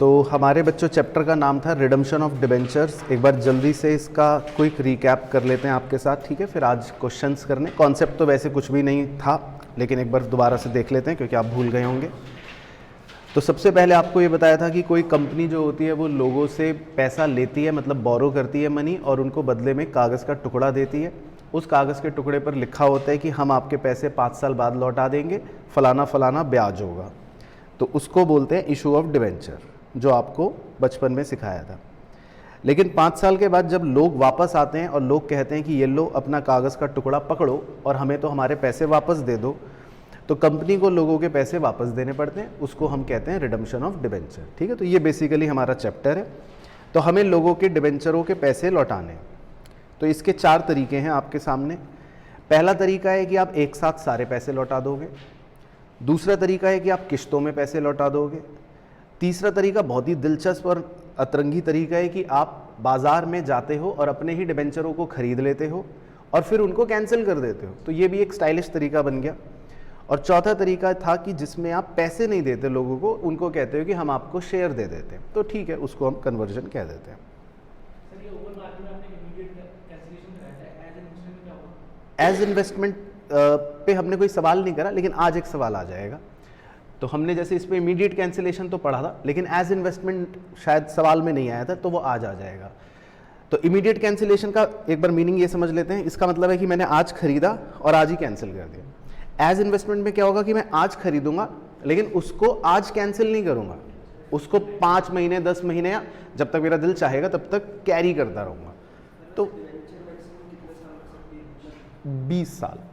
तो हमारे बच्चों चैप्टर का नाम था रिडम्पशन ऑफ डिबेंचर्स। एक बार जल्दी से इसका क्विक रिकैप कर लेते हैं आपके साथ, ठीक है। फिर आज क्वेश्चंस करने, कॉन्सेप्ट तो वैसे कुछ भी नहीं था, लेकिन एक बार दोबारा से देख लेते हैं क्योंकि आप भूल गए होंगे। तो सबसे पहले आपको ये बताया था कि कोई कंपनी जो होती है वो लोगों से पैसा लेती है, मतलब बोरो करती है मनी, और उनको बदले में कागज़ का टुकड़ा देती है। उस कागज़ के टुकड़े पर लिखा होता है कि हम आपके पैसे 5 साल बाद लौटा देंगे, फलाना फलाना ब्याज होगा। तो उसको बोलते हैं इशू ऑफ डिबेंचर, जो आपको बचपन में सिखाया था। लेकिन 5 साल के बाद जब लोग वापस आते हैं और लोग कहते हैं कि ये लो अपना कागज़ का टुकड़ा पकड़ो और हमें तो हमारे पैसे वापस दे दो, तो कंपनी को लोगों के पैसे वापस देने पड़ते हैं। उसको हम कहते हैं रिडम्पशन ऑफ डिबेंचर, ठीक है। तो ये बेसिकली हमारा चैप्टर है। तो हमें लोगों के डिबेंचरों के पैसे लौटाने, तो इसके 4 तरीके हैं आपके सामने। पहला तरीका है कि आप एक साथ सारे पैसे लौटा दोगे। दूसरा तरीका है कि आप किश्तों में पैसे लौटा दोगे। तीसरा तरीका बहुत ही दिलचस्प और अतरंगी तरीका है कि आप बाज़ार में जाते हो और अपने ही डिबेंचरों को ख़रीद लेते हो और फिर उनको कैंसिल कर देते हो। तो ये भी एक स्टाइलिश तरीका बन गया। और चौथा तरीका था कि जिसमें आप पैसे नहीं देते लोगों को, उनको कहते हो कि हम आपको शेयर दे देते हैं, तो ठीक है, उसको हम कन्वर्जन कह देते हैं। एज इन्वेस्टमेंट पे हमने कोई सवाल नहीं करा, लेकिन आज एक सवाल आ जाएगा। तो हमने जैसे इस पर इमीडिएट कैंसिलेशन तो पढ़ा था, लेकिन एज इन्वेस्टमेंट शायद सवाल में नहीं आया था, तो वो आज आ जाएगा। तो इमीडिएट कैंसिलेशन का एक बार मीनिंग ये समझ लेते हैं। इसका मतलब है कि मैंने आज खरीदा और आज ही कैंसिल कर दिया। एज इन्वेस्टमेंट में क्या होगा कि मैं आज खरीदूंगा, लेकिन उसको आज कैंसिल नहीं करूंगा, उसको 5 महीने 10 महीने या जब तक मेरा दिल चाहेगा तब तक कैरी करता रहूंगा। तो 20 साल।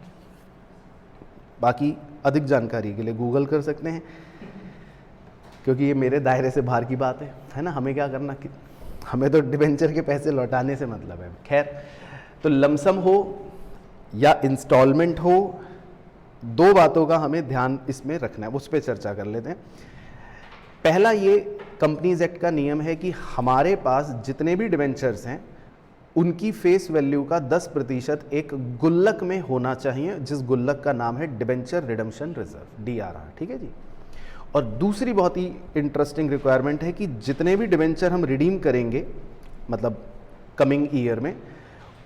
बाकी अधिक जानकारी के लिए गूगल कर सकते हैं, क्योंकि ये मेरे दायरे से बाहर की बात है ना। हमें क्या करना, कि हमें तो डिबेंचर के पैसे लौटाने से मतलब है। खैर, तो लमसम हो या इंस्टॉलमेंट हो, 2 बातों का हमें ध्यान इसमें रखना है, उस पर चर्चा कर लेते हैं। पहला, ये कंपनीज एक्ट का नियम है कि हमारे पास जितने भी डिबेंचर्स हैं उनकी फेस वैल्यू का 10% एक गुल्लक में होना चाहिए, जिस गुल्लक का नाम है डिबेंचर रिडम्पशन रिजर्व, DRR, ठीक है जी। और दूसरी बहुत ही इंटरेस्टिंग रिक्वायरमेंट है कि जितने भी डिबेंचर हम रिडीम करेंगे, मतलब कमिंग ईयर में,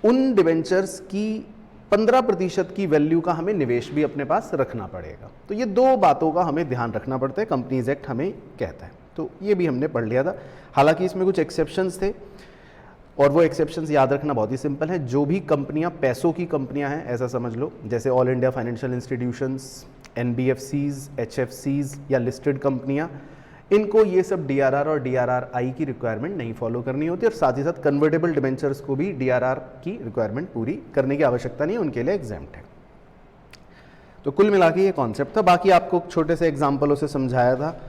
उन डिबेंचर्स की 15% की वैल्यू का हमें निवेश भी अपने पास रखना पड़ेगा। तो ये 2 बातों का हमें ध्यान रखना पड़ता है, कंपनीज एक्ट हमें कहता है। तो ये भी हमने पढ़ लिया था। हालांकि इसमें कुछ एक्सेप्शंस थे, और वो एक्सेप्शंस याद रखना बहुत ही सिंपल है। जो भी कंपनियां पैसों की कंपनियां हैं, ऐसा समझ लो, जैसे all India financial institutions, NBFCs, HFCs या लिस्टेड कंपनियां, इनको ये सब DRR और DRRI की रिक्वायरमेंट नहीं फॉलो करनी होती, और साथ ही साथ कन्वर्टेबल डिबेंचर्स को भी DRR की रिक्वायरमेंट पूरी करने की आवश्यकता नहीं है, उनके लिए एग्जेम्प्ट है। तो कुल मिला के ये कॉन्सेप्ट था। बाकी आपको छोटे से एग्जाम्पलों से समझाया था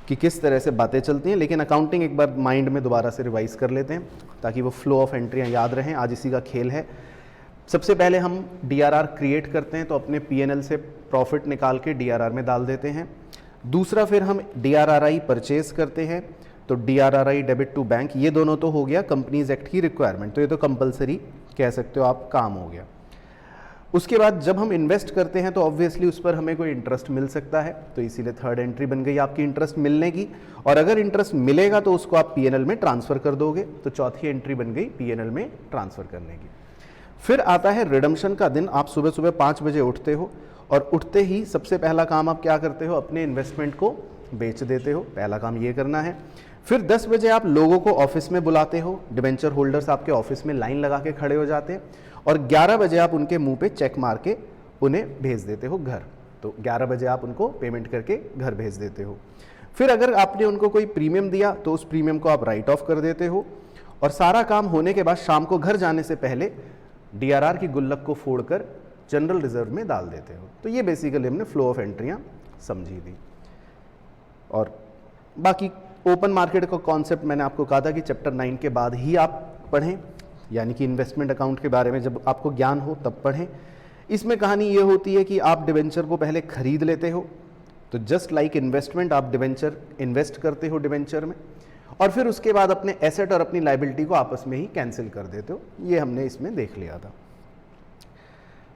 कि किस तरह से बातें चलती हैं, लेकिन अकाउंटिंग एक बार माइंड में दोबारा से रिवाइज कर लेते हैं ताकि वो फ्लो ऑफ एंट्रियाँ याद रहें। आज इसी का खेल है। सबसे पहले हम DRR क्रिएट करते हैं, तो अपने P&L से प्रॉफिट निकाल के DRR में डाल देते हैं। दूसरा, फिर हम DRRI परचेज करते हैं, तो DRRI डेबिट टू बैंक, ये दोनों तो हो गया कंपनीज एक्ट की रिक्वायरमेंट, तो ये तो कंपलसरी कह सकते हो आप, काम हो गया। उसके बाद जब हम इन्वेस्ट करते हैं तो ऑब्वियसली उस पर हमें कोई इंटरेस्ट मिल सकता है, तो इसीलिए थर्ड एंट्री बन गई आपकी इंटरेस्ट मिलने की। और अगर इंटरेस्ट मिलेगा तो उसको आप P&L में ट्रांसफ़र कर दोगे, तो चौथी एंट्री बन गई P&L में ट्रांसफ़र करने की। फिर आता है रिडम्पशन का दिन। आप सुबह सुबह 5 बजे उठते हो, और उठते ही सबसे पहला काम आप क्या करते हो, अपने इन्वेस्टमेंट को बेच देते हो। पहला काम ये करना है। फिर 10 बजे आप लोगों को ऑफिस में बुलाते हो, डिबेंचर होल्डर्स आपके ऑफिस में लाइन लगा के खड़े हो जाते हैं, और 11 बजे आप उनके मुंह पे चेक मार के उन्हें भेज देते हो घर। तो 11 बजे आप उनको पेमेंट करके घर भेज देते हो। फिर अगर आपने उनको कोई प्रीमियम दिया तो उस प्रीमियम को आप राइट ऑफ कर देते हो, और सारा काम होने के बाद शाम को घर जाने से पहले DRR की गुल्लक को फोड़कर जनरल रिजर्व में डाल देते हो। तो ये बेसिकली हमने फ्लो ऑफ एंट्रियाँ समझी थी। और बाकी ओपन मार्केट का कॉन्सेप्ट मैंने आपको कहा था कि चैप्टर 9 के बाद ही आप पढ़ें, यानी कि इन्वेस्टमेंट अकाउंट के बारे में जब आपको ज्ञान हो तब पढ़ें। इसमें कहानी ये होती है कि आप डिबेंचर को पहले खरीद लेते हो, तो जस्ट लाइक इन्वेस्टमेंट आप डिबेंचर इन्वेस्ट करते हो डिबेंचर में, और फिर उसके बाद अपने एसेट और अपनी लाइबिलिटी को आपस में ही कैंसिल कर देते हो। ये हमने इसमें देख लिया था।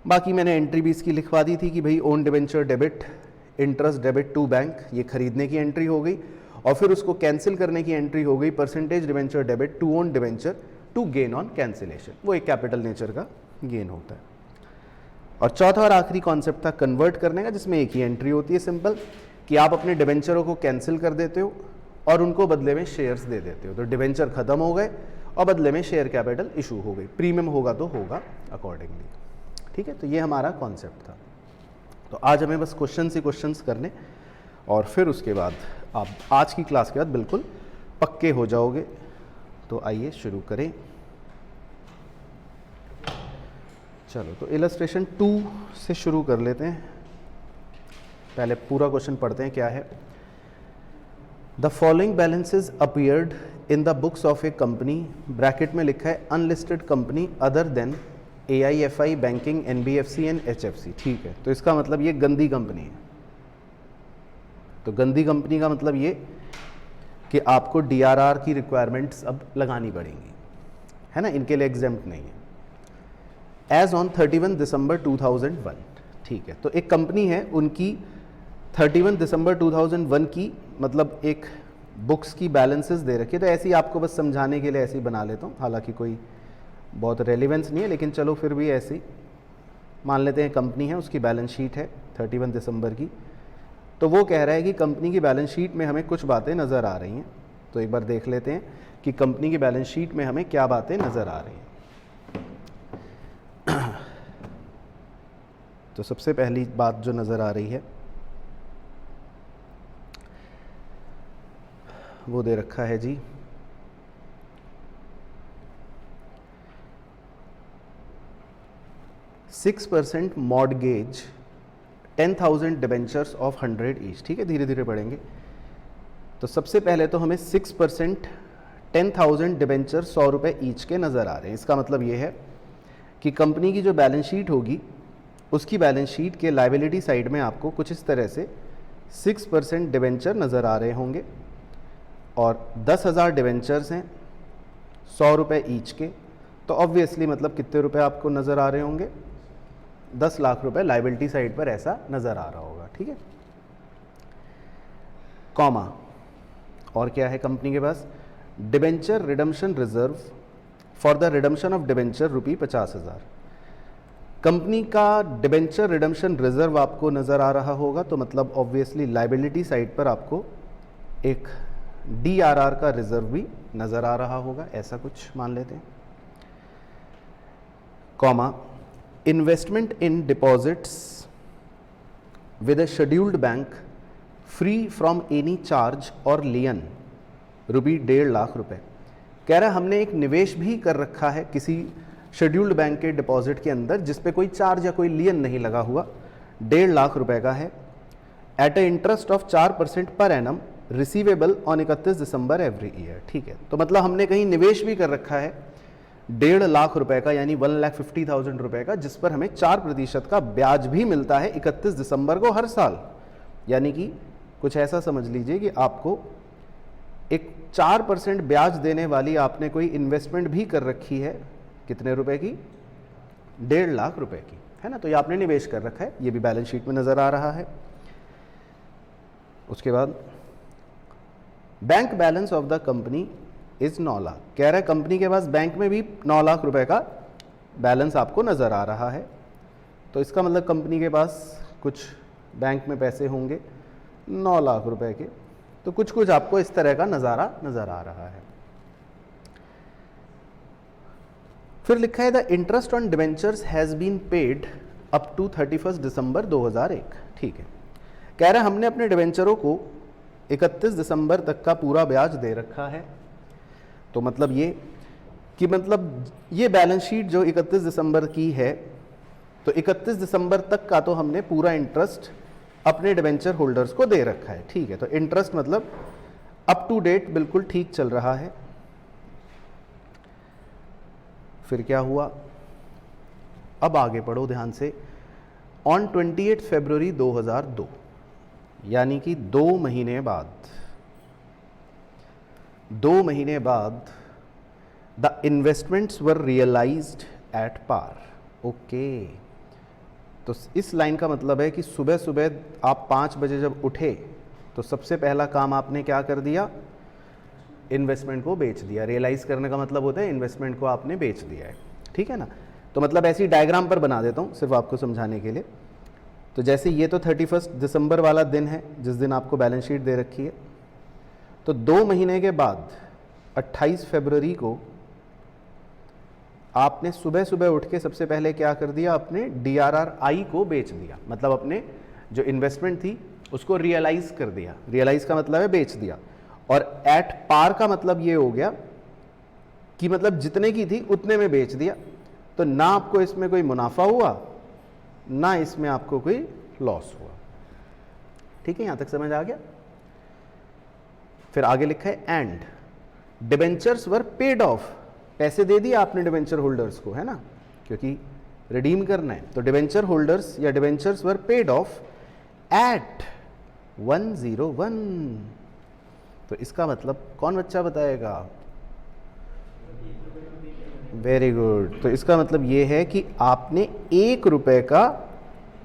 बाकी मैंने एंट्री भी इसकी लिखवा दी थी कि भाई own debenture debit, interest debit to bank, ये खरीदने की एंट्री हो गई। और फिर उसको कैंसिल करने की एंट्री हो गई percentage debenture debit to own debenture to gain on cancellation, वो एक कैपिटल नेचर का गेन होता है। और चौथा और आखिरी कॉन्सेप्ट था कन्वर्ट करने का, जिसमें एक ही एंट्री होती है सिंपल, कि आप अपने डिबेंचरों को कैंसिल कर देते हो और उनको बदले में शेयर्स दे देते हो। तो डिबेंचर खत्म हो गए और बदले में शेयर कैपिटल इशू हो गई, प्रीमियम होगा तो होगा अकॉर्डिंगली। ठीक है, तो ये हमारा कॉन्सेप्ट था। तो आज हमें बस क्वेश्चन ही क्वेश्चंस करने और फिर उसके बाद आप आज की क्लास के बाद बिल्कुल पक्के हो जाओगे। तो आइए शुरू करें। चलो, तो इलस्ट्रेशन 2 से शुरू कर लेते हैं। पहले पूरा क्वेश्चन पढ़ते हैं क्या है। The following balances appeared in the books of A company, bracket में लिखा है unlisted company other than AIFI, banking, NBFC and HFC। ठीक है, तो इसका मतलब ये गंदी कंपनी है। तो गंदी कंपनी का मतलब ये कि आपको DRR की रिक्वायरमेंट्स अब लगानी पड़ेंगी, है ना, इनके लिए एग्जेम्प्ट नहीं है। As on 31 December 2001। ठीक है, तो एक कंपनी है, उनकी 31 दिसंबर 2001 की मतलब एक बुक्स की बैलेंसेस दे रखी है। तो ऐसी आपको बस समझाने के लिए ऐसे ही बना लेता हूँ, हालांकि कोई बहुत रेलिवेंस नहीं है, लेकिन चलो फिर भी ऐसी मान लेते हैं। कंपनी है, उसकी बैलेंस शीट है 31 दिसंबर की। तो वो कह रहा है कि कंपनी की बैलेंस शीट में हमें कुछ बातें नज़र आ रही हैं। तो एक बार देख लेते हैं कि कंपनी की बैलेंस शीट में हमें क्या बातें नज़र आ रही हैं। तो सबसे पहली बात जो नज़र आ रही है वो दे रखा है जी 6% मॉडगेज 10,000 डिबेंचर्स ऑफ 100 ईच। ठीक है, धीरे धीरे पढ़ेंगे। तो सबसे पहले तो हमें 6% 10,000 डिबेंचर 100 रुपये ईच के नज़र आ रहे हैं। इसका मतलब ये है कि कंपनी की जो बैलेंस शीट होगी उसकी बैलेंस शीट के लायबिलिटी साइड में आपको कुछ इस तरह से 6% डिबेंचर नज़र आ रहे होंगे और 10,000 डिबेंचर्स हैं 100 रुपये ईच के। तो ऑब्वियसली मतलब कितने रुपए आपको नज़र आ रहे होंगे, 10 लाख रुपए लायबिलिटी साइड पर ऐसा नज़र आ रहा होगा। ठीक है, कॉमा और क्या है कंपनी के पास, debenture redemption reserve for the redemption of debenture रुपये 50,000। कंपनी का डिबेंचर रिडम्पशन रिजर्व आपको नज़र आ रहा होगा, तो मतलब ऑब्वियसली लायबिलिटी साइड पर आपको एक DRR का रिजर्व भी नज़र आ रहा होगा, ऐसा कुछ मान लेते हैं। Comma investment in deposits with A scheduled bank free from any charge और लियन रुपये 1.5 लाख रुपए। कह रहा है हमने एक निवेश भी कर रखा है किसी शेड्यूल्ड बैंक के डिपॉजिट के अंदर जिस पे कोई चार्ज या कोई लियन नहीं लगा हुआ, 1.5 लाख रुपए का है, eight A interest of 4% per annum receivable on 31 December every year. ठीक है, तो मतलब हमने कहीं निवेश भी कर रखा है 1.5 लाख रुपए का, यानी 1,50,000 रुपए का, जिस पर हमें 4% का ब्याज भी मिलता है 31 दिसंबर को हर साल। यानी कि कुछ ऐसा समझ लीजिए कि आपको एक 4% ब्याज देने वाली आपने कोई इन्वेस्टमेंट भी कर रखी है, कितने रुपए की, 1.5 लाख रुपए की, है ना। तो ये आपने निवेश कर रखा है, ये भी बैलेंस शीट में नज़र आ रहा है। उसके बाद bank balance of the company is 9 lakh. कह रहा है कंपनी के पास बैंक में भी 9 लाख रुपए का बैलेंस आपको नज़र आ रहा है। तो इसका मतलब कंपनी के पास कुछ बैंक में पैसे होंगे 9 लाख रुपए के। तो कुछ कुछ आपको इस तरह का नज़ारा नज़र आ रहा है। फिर लिखा है the interest on debentures has been paid up to 31 December 2001। ठीक है, कह रहा है हमने अपने डिबेंचरों को 31 दिसंबर तक का पूरा ब्याज दे रखा है। तो मतलब ये कि मतलब ये बैलेंस शीट जो 31 दिसंबर की है, तो 31 दिसंबर तक का तो हमने पूरा इंटरेस्ट अपने डिबेंचर होल्डर्स को दे रखा है। ठीक है, तो इंटरेस्ट मतलब अप टू डेट बिल्कुल ठीक चल रहा है। फिर क्या हुआ, अब आगे पढ़ो ध्यान से। ऑन 28 फरवरी 2002, यानी कि 2 महीने बाद the investments were realised at par. Okay, तो इस लाइन का मतलब है कि सुबह सुबह आप 5 बजे जब उठे तो सबसे पहला काम आपने क्या कर दिया, इन्वेस्टमेंट को बेच दिया। रियलाइज करने का मतलब होता है इन्वेस्टमेंट को आपने बेच दिया है, ठीक है ना। तो मतलब ऐसी डायग्राम पर बना देता हूँ सिर्फ आपको समझाने के लिए। तो जैसे ये तो 31 दिसंबर वाला दिन है जिस दिन आपको बैलेंस शीट दे रखी है। तो 2 महीने के बाद 28 फरवरी को आपने सुबह सुबह उठ के सबसे पहले क्या कर दिया, अपने DRRI को बेच दिया। मतलब अपने जो इन्वेस्टमेंट थी उसको रियलाइज कर दिया। रियलाइज का मतलब है बेच दिया। और एट पार का मतलब ये हो गया कि मतलब जितने की थी उतने में बेच दिया। तो ना आपको इसमें कोई मुनाफा हुआ ना इसमें आपको कोई लॉस हुआ। ठीक है, यहां तक समझ आ गया। फिर आगे लिखा है and debentures were paid of. पैसे दे दिए आपने डिबेंचर होल्डर्स को, है ना, क्योंकि रिडीम करना है। तो डिबेंचर होल्डर्स या debentures were paid off at 101। तो इसका मतलब कौन बच्चा बताएगा? Very good. तो इसका मतलब ये है कि आपने 1 रुपए का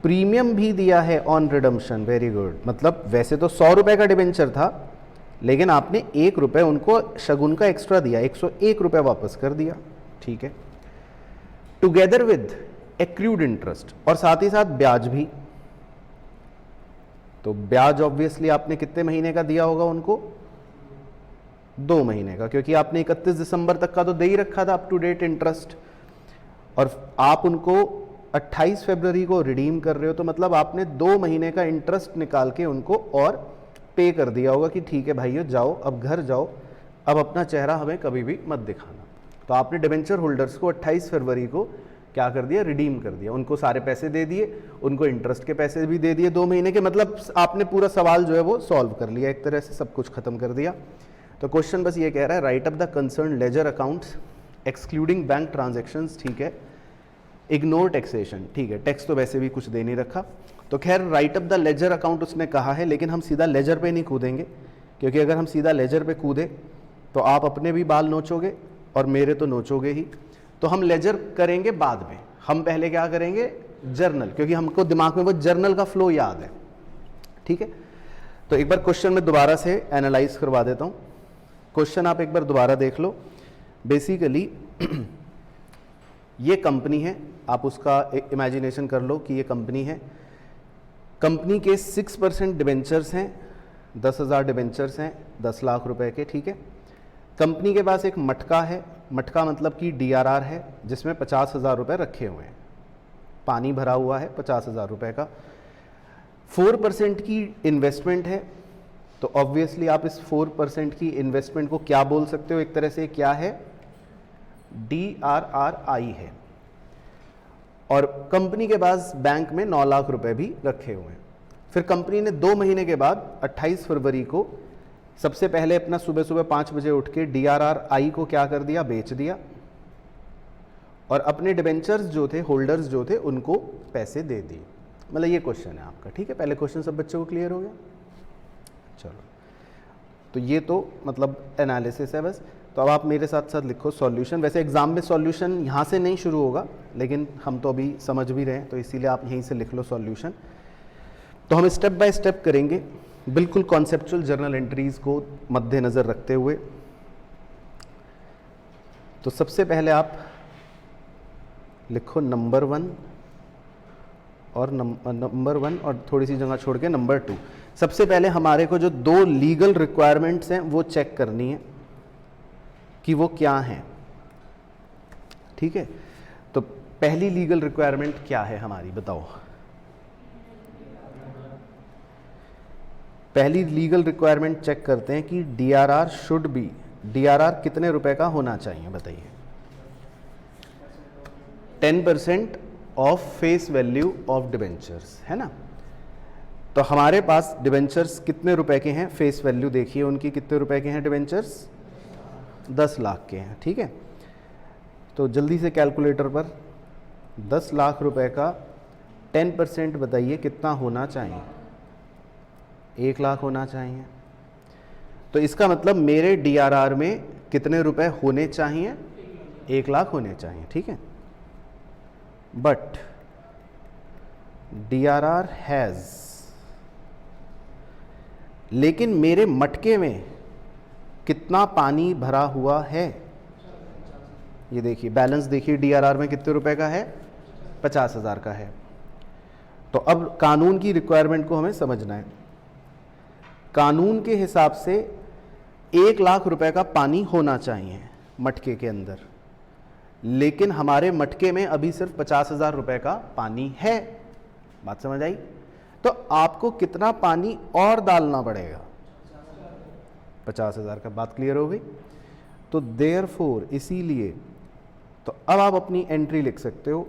प्रीमियम भी दिया है ऑन रिडम्पशन। Very good. मतलब वैसे तो 100 रुपए का डिबेंचर था, लेकिन आपने 1 रुपए उनको शगुन का एक्स्ट्रा दिया, 101 रुपए वापस कर दिया। ठीक है, टुगेदर विद एक्रूड इंटरेस्ट, और साथ ही साथ ब्याज भी। तो ब्याज ऑब्वियसली आपने कितने महीने का दिया होगा उनको? 2 महीने का, क्योंकि आपने 31 दिसंबर तक का तो दे ही रखा था अप टू डेट इंटरेस्ट, और आप उनको 28 फरवरी को रिडीम कर रहे हो। तो मतलब आपने 2 महीने का इंटरेस्ट निकाल के उनको और पे कर दिया होगा कि ठीक है भाइयों, जाओ अब घर जाओ, अब अपना चेहरा हमें कभी भी मत दिखाना। तो आपने डिबेंचर होल्डर्स को 28 फरवरी को क्या कर दिया? रिडीम कर दिया। उनको सारे पैसे दे दिए, उनको इंटरेस्ट के पैसे भी दे दिए 2 महीने के। मतलब आपने पूरा सवाल जो है वो सॉल्व कर लिया, एक तरह से सब कुछ खत्म कर दिया। तो क्वेश्चन बस ये कह रहा है right up the concern ledger accounts excluding bank transactions. ठीक है, इग्नोर टैक्सेशन। ठीक है, टैक्स तो वैसे भी कुछ दे नहीं रखा। तो खैर right up the ledger account उसने कहा है, लेकिन हम सीधा लेजर पे नहीं कूदेंगे, क्योंकि अगर हम सीधा लेजर पे कूदे तो आप अपने भी बाल नोचोगे और मेरे तो नोचोगे ही। तो हम लेजर करेंगे बाद में। हम पहले क्या करेंगे? जर्नल, क्योंकि हमको दिमाग में वो जर्नल का फ्लो याद है। ठीक है, तो एक बार क्वेश्चन में दोबारा से एनालाइज करवा देता हूँ। क्वेश्चन आप एक बार दोबारा देख लो। बेसिकली ये कंपनी है, आप उसका इमेजिनेशन कर लो कि ये कंपनी है। कंपनी के 6% डिबेंचर्स हैं, 10,000 डिबेंचर्स हैं 10 लाख रुपए के। ठीक है, कंपनी के पास एक मटका है, मटका मतलब कि DRR है, जिसमें 50,000 रुपये रखे हुए हैं, पानी भरा हुआ है 50,000 रुपये का। 4% की इन्वेस्टमेंट है, तो ऑब्वियसली आप इस 4% की इन्वेस्टमेंट को क्या बोल सकते हो? एक तरह से क्या है? DRRI है। और कंपनी के पास बैंक में 9 लाख रुपए भी रखे हुए हैं। फिर कंपनी ने 2 महीने के बाद 28 फरवरी को सबसे पहले अपना सुबह सुबह 5 बजे उठ के DRRI को क्या कर दिया? बेच दिया, और अपने डिबेंचर्स जो थे, होल्डर्स जो थे, उनको पैसे दे दिए। मतलब ये क्वेश्चन है आपका। ठीक है, पहले क्वेश्चन सब बच्चों को क्लियर हो गया? चलो, तो ये तो मतलब एनालिसिस है बस। तो अब आप मेरे साथ साथ लिखो सॉल्यूशन। वैसे एग्जाम में सॉल्यूशन यहाँ से नहीं शुरू होगा, लेकिन हम तो अभी समझ भी रहे हैं, तो इसीलिए आप यहीं से लिख लो सॉल्यूशन। तो हम स्टेप बाय स्टेप करेंगे, बिल्कुल कॉन्सेप्चुअल जर्नल एंट्रीज को मद्देनज़र रखते हुए। तो सबसे पहले आप लिखो नंबर 1 और थोड़ी सी जगह छोड़ के नंबर 2। सबसे पहले हमारे को जो 2 लीगल रिक्वायरमेंट्स हैं वो चेक करनी है कि वो क्या हैं। ठीक है, तो पहली लीगल रिक्वायरमेंट क्या है हमारी, बताओ? पहली लीगल रिक्वायरमेंट चेक करते हैं कि DRR शुड बी, DRR कितने रुपए का होना चाहिए बताइए? 10% of face value of debentures, है ना। तो हमारे पास डिबेंचर्स कितने रुपए के हैं? फेस वैल्यू देखिए उनकी, कितने रुपए के हैं डिबेंचर्स? 10 लाख के हैं। ठीक है, तो जल्दी से कैलकुलेटर पर 10 लाख रुपए का 10% बताइए कितना होना चाहिए? 1 लाख होना चाहिए। तो इसका मतलब मेरे DRR में कितने रुपए होने चाहिए? 1 लाख होने चाहिए। ठीक है, बट DRR हैज़ लेकिन मेरे मटके में कितना पानी भरा हुआ है। ये देखिए बैलेंस देखिए, डीआरआर में कितने रुपए का है, 50,000 का है। तो अब कानून की रिक्वायरमेंट को हमें समझना है। कानून के हिसाब से 1,00,000 रुपए का पानी होना चाहिए मटके के अंदर, लेकिन हमारे मटके में अभी सिर्फ 50,000 रुपए का पानी है। बात समझ आई? तो आपको कितना पानी और डालना पड़ेगा, 50,000 का। बात क्लियर हो गई? तो देयरफॉर, इसीलिए, तो अब आप अपनी एंट्री लिख सकते हो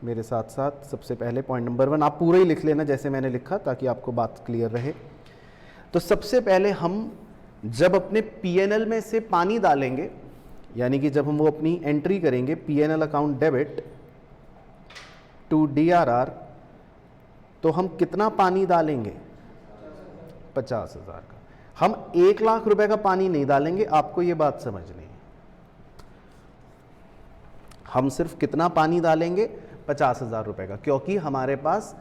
मेरे साथ साथ। सबसे पहले पॉइंट नंबर 1 आप पूरा ही लिख लेना जैसे मैंने लिखा, ताकि आपको बात क्लियर रहे। तो सबसे पहले हम जब अपने पीएनएल में से पानी डालेंगे, यानी कि जब हम वो अपनी एंट्री करेंगे PNL account debit to DRR, तो हम कितना पानी डालेंगे, 50,000 का। हम 1,00,000 रुपए का पानी नहीं डालेंगे, आपको ये बात समझनी है। हम सिर्फ कितना पानी डालेंगे, 50,000 रुपए का, क्योंकि हमारे पास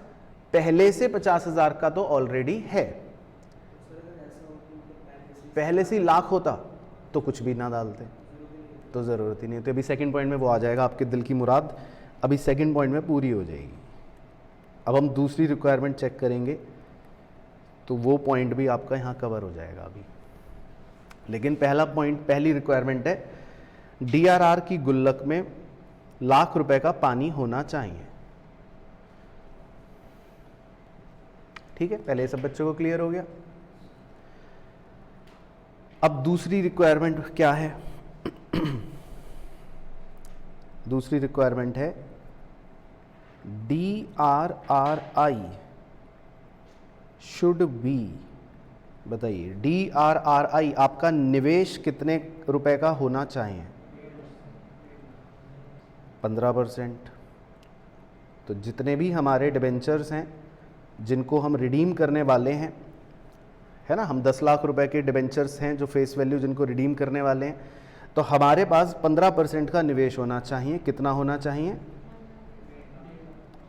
पहले से 50,000 का तो ऑलरेडी है। पहले से लाख होता तो कुछ भी ना डालते, तो ज़रूरत ही नहीं। तो अभी सेकंड पॉइंट में वो आ जाएगा, आपके दिल की मुराद अभी सेकंड पॉइंट में पूरी हो जाएगी। अब हम दूसरी रिक्वायरमेंट चेक करेंगे, तो वो पॉइंट भी आपका यहाँ कवर हो जाएगा अभी। लेकिन पहला पॉइंट, पहली रिक्वायरमेंट है, डीआरआर की गुल्लक में 1,00,000 रुपए का पानी होना चाहिए। ठीक है, पहले सब बच्चों को क्लियर हो गया। अब दूसरी रिक्वायरमेंट क्या है? दूसरी रिक्वायरमेंट है DRRI शुड बी, बताइए DRRI आपका निवेश कितने रुपए का होना चाहिए, 15%। तो जितने भी हमारे डिबेंचर्स हैं जिनको हम रिडीम करने वाले हैं, है ना, हम 10,00,000 रुपए के डिबेंचर्स हैं जो फेस वैल्यू जिनको रिडीम करने वाले हैं, तो हमारे पास 15% का निवेश होना चाहिए। कितना होना चाहिए,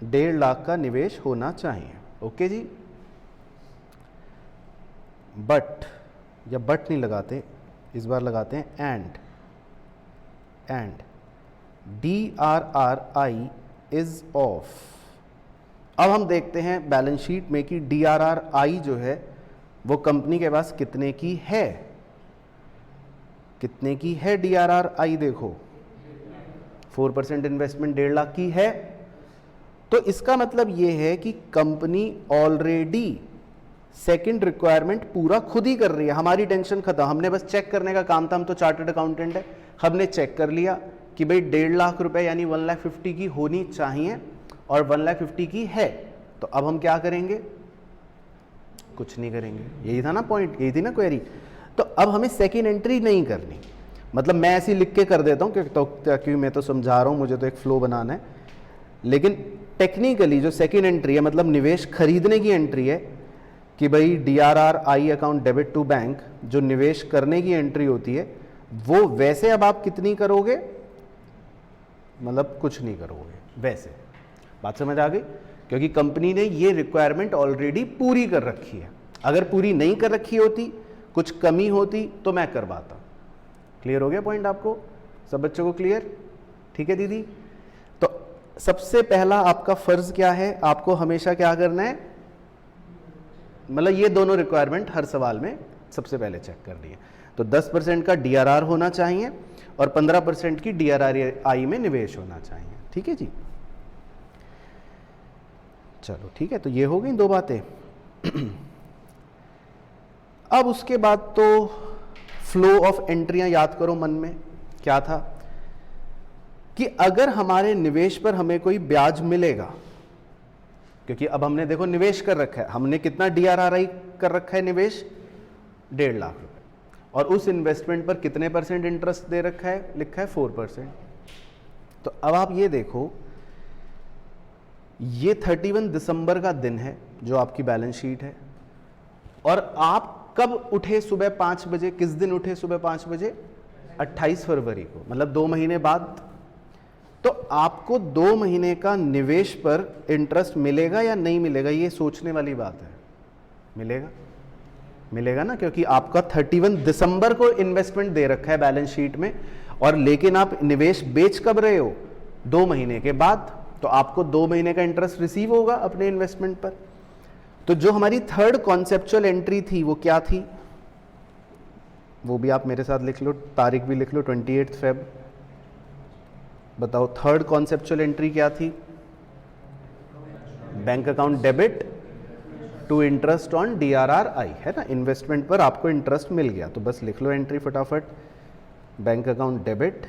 1,50,000 का निवेश होना चाहिए। ओके जी। बट, या बट नहीं लगाते, इस बार लगाते हैं एंड DRRI इज ऑफ। अब हम देखते हैं बैलेंस शीट में कि DRRI जो है वो कंपनी के पास कितने की है, कितने की है DRRI, देखो 4% इन्वेस्टमेंट 1,50,000 की है। तो इसका मतलब ये है कि कंपनी ऑलरेडी सेकंड रिक्वायरमेंट पूरा खुद ही कर रही है। हमारी टेंशन खत्म, हमने बस चेक करने का काम था, हम तो चार्टर्ड अकाउंटेंट है, हमने चेक कर लिया कि भाई 1,50,000 रुपए यानी 1,50,000 की होनी चाहिए और 1,50,000 की है। तो अब हम क्या करेंगे, कुछ नहीं करेंगे। यही था ना पॉइंट, यही थी ना क्वेरी। तो अब हमें सेकेंड एंट्री नहीं करनी, मतलब मैं ऐसी लिख के कर देता हूँ क्योंकि मैं तो समझा रहा हूँ, मुझे तो एक फ्लो बनाना है। लेकिन टेक्निकली जो सेकेंड एंट्री है, मतलब निवेश खरीदने की एंट्री है कि भाई DRRI account debit to bank, जो निवेश करने की एंट्री होती है, वो वैसे अब आप कितनी करोगे, मतलब कुछ नहीं करोगे वैसे। बात समझ आ गई? क्योंकि कंपनी ने ये रिक्वायरमेंट ऑलरेडी पूरी कर रखी है। अगर पूरी नहीं कर रखी होती, कुछ कमी होती, तो मैं करवाता। क्लियर हो गया पॉइंट आपको? सब बच्चों को क्लियर? ठीक है दीदी। तो सबसे पहला आपका फर्ज क्या है, आपको हमेशा क्या करना है, मतलब ये दोनों रिक्वायरमेंट हर सवाल में सबसे पहले चेक करनी है। तो 10% का DRR होना चाहिए और 15% की DRRI में निवेश होना चाहिए। ठीक है जी, चलो ठीक है। तो ये हो गई दो बातें। अब उसके बाद तो फ्लो ऑफ एंट्रियां याद करो मन में, क्या था कि अगर हमारे निवेश पर हमें कोई ब्याज मिलेगा, क्योंकि अब हमने देखो निवेश कर रखा है, हमने कितना DRRI कर रखा है निवेश, 1,50,000 रुपए, और उस इन्वेस्टमेंट पर कितने % इंटरेस्ट दे रखा है, लिखा है 4%। तो अब आप ये देखो, ये 31 दिसंबर का दिन है जो आपकी बैलेंस शीट है, और आप कब उठे सुबह 5 बजे, किस दिन उठे सुबह 5 बजे, 28 फरवरी को, मतलब 2 महीने बाद। तो आपको 2 महीने का निवेश पर इंटरेस्ट मिलेगा या नहीं मिलेगा, ये सोचने वाली बात है। मिलेगा, मिलेगा ना, क्योंकि आपका 31 दिसंबर को इन्वेस्टमेंट दे रखा है बैलेंस शीट में, और लेकिन आप निवेश बेच कब रहे हो, 2 महीने के बाद, तो आपको 2 महीने का इंटरेस्ट रिसीव होगा अपने इन्वेस्टमेंट पर। तो जो हमारी थर्ड कॉन्सेप्चुअल एंट्री थी वो क्या थी, वो भी आप मेरे साथ लिख लो, तारीख भी लिख लो, 28 फेब। बताओ थर्ड कॉन्सेप्चुअल एंट्री क्या थी? Bank account debit to interest on DRRI, है ना, इन्वेस्टमेंट पर आपको इंटरेस्ट मिल गया, तो बस लिख लो एंट्री फटाफट, bank account debit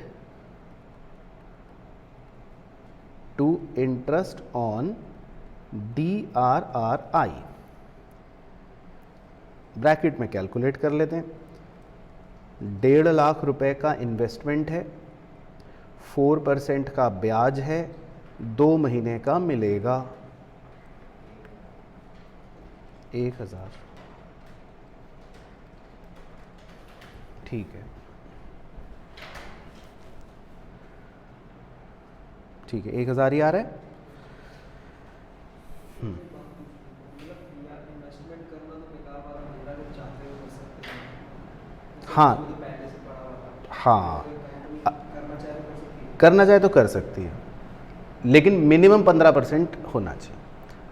to interest on DRRI। Bracket में कैलकुलेट कर लेते हैं, 1.5 लाख रुपए का इन्वेस्टमेंट है, 4% का ब्याज है, 2 महीने का मिलेगा 1000। ठीक है, ठीक है, 1000 ही आ रहा है। हाँ हाँ, करना चाहे तो कर सकती है, लेकिन मिनिमम 15% होना चाहिए।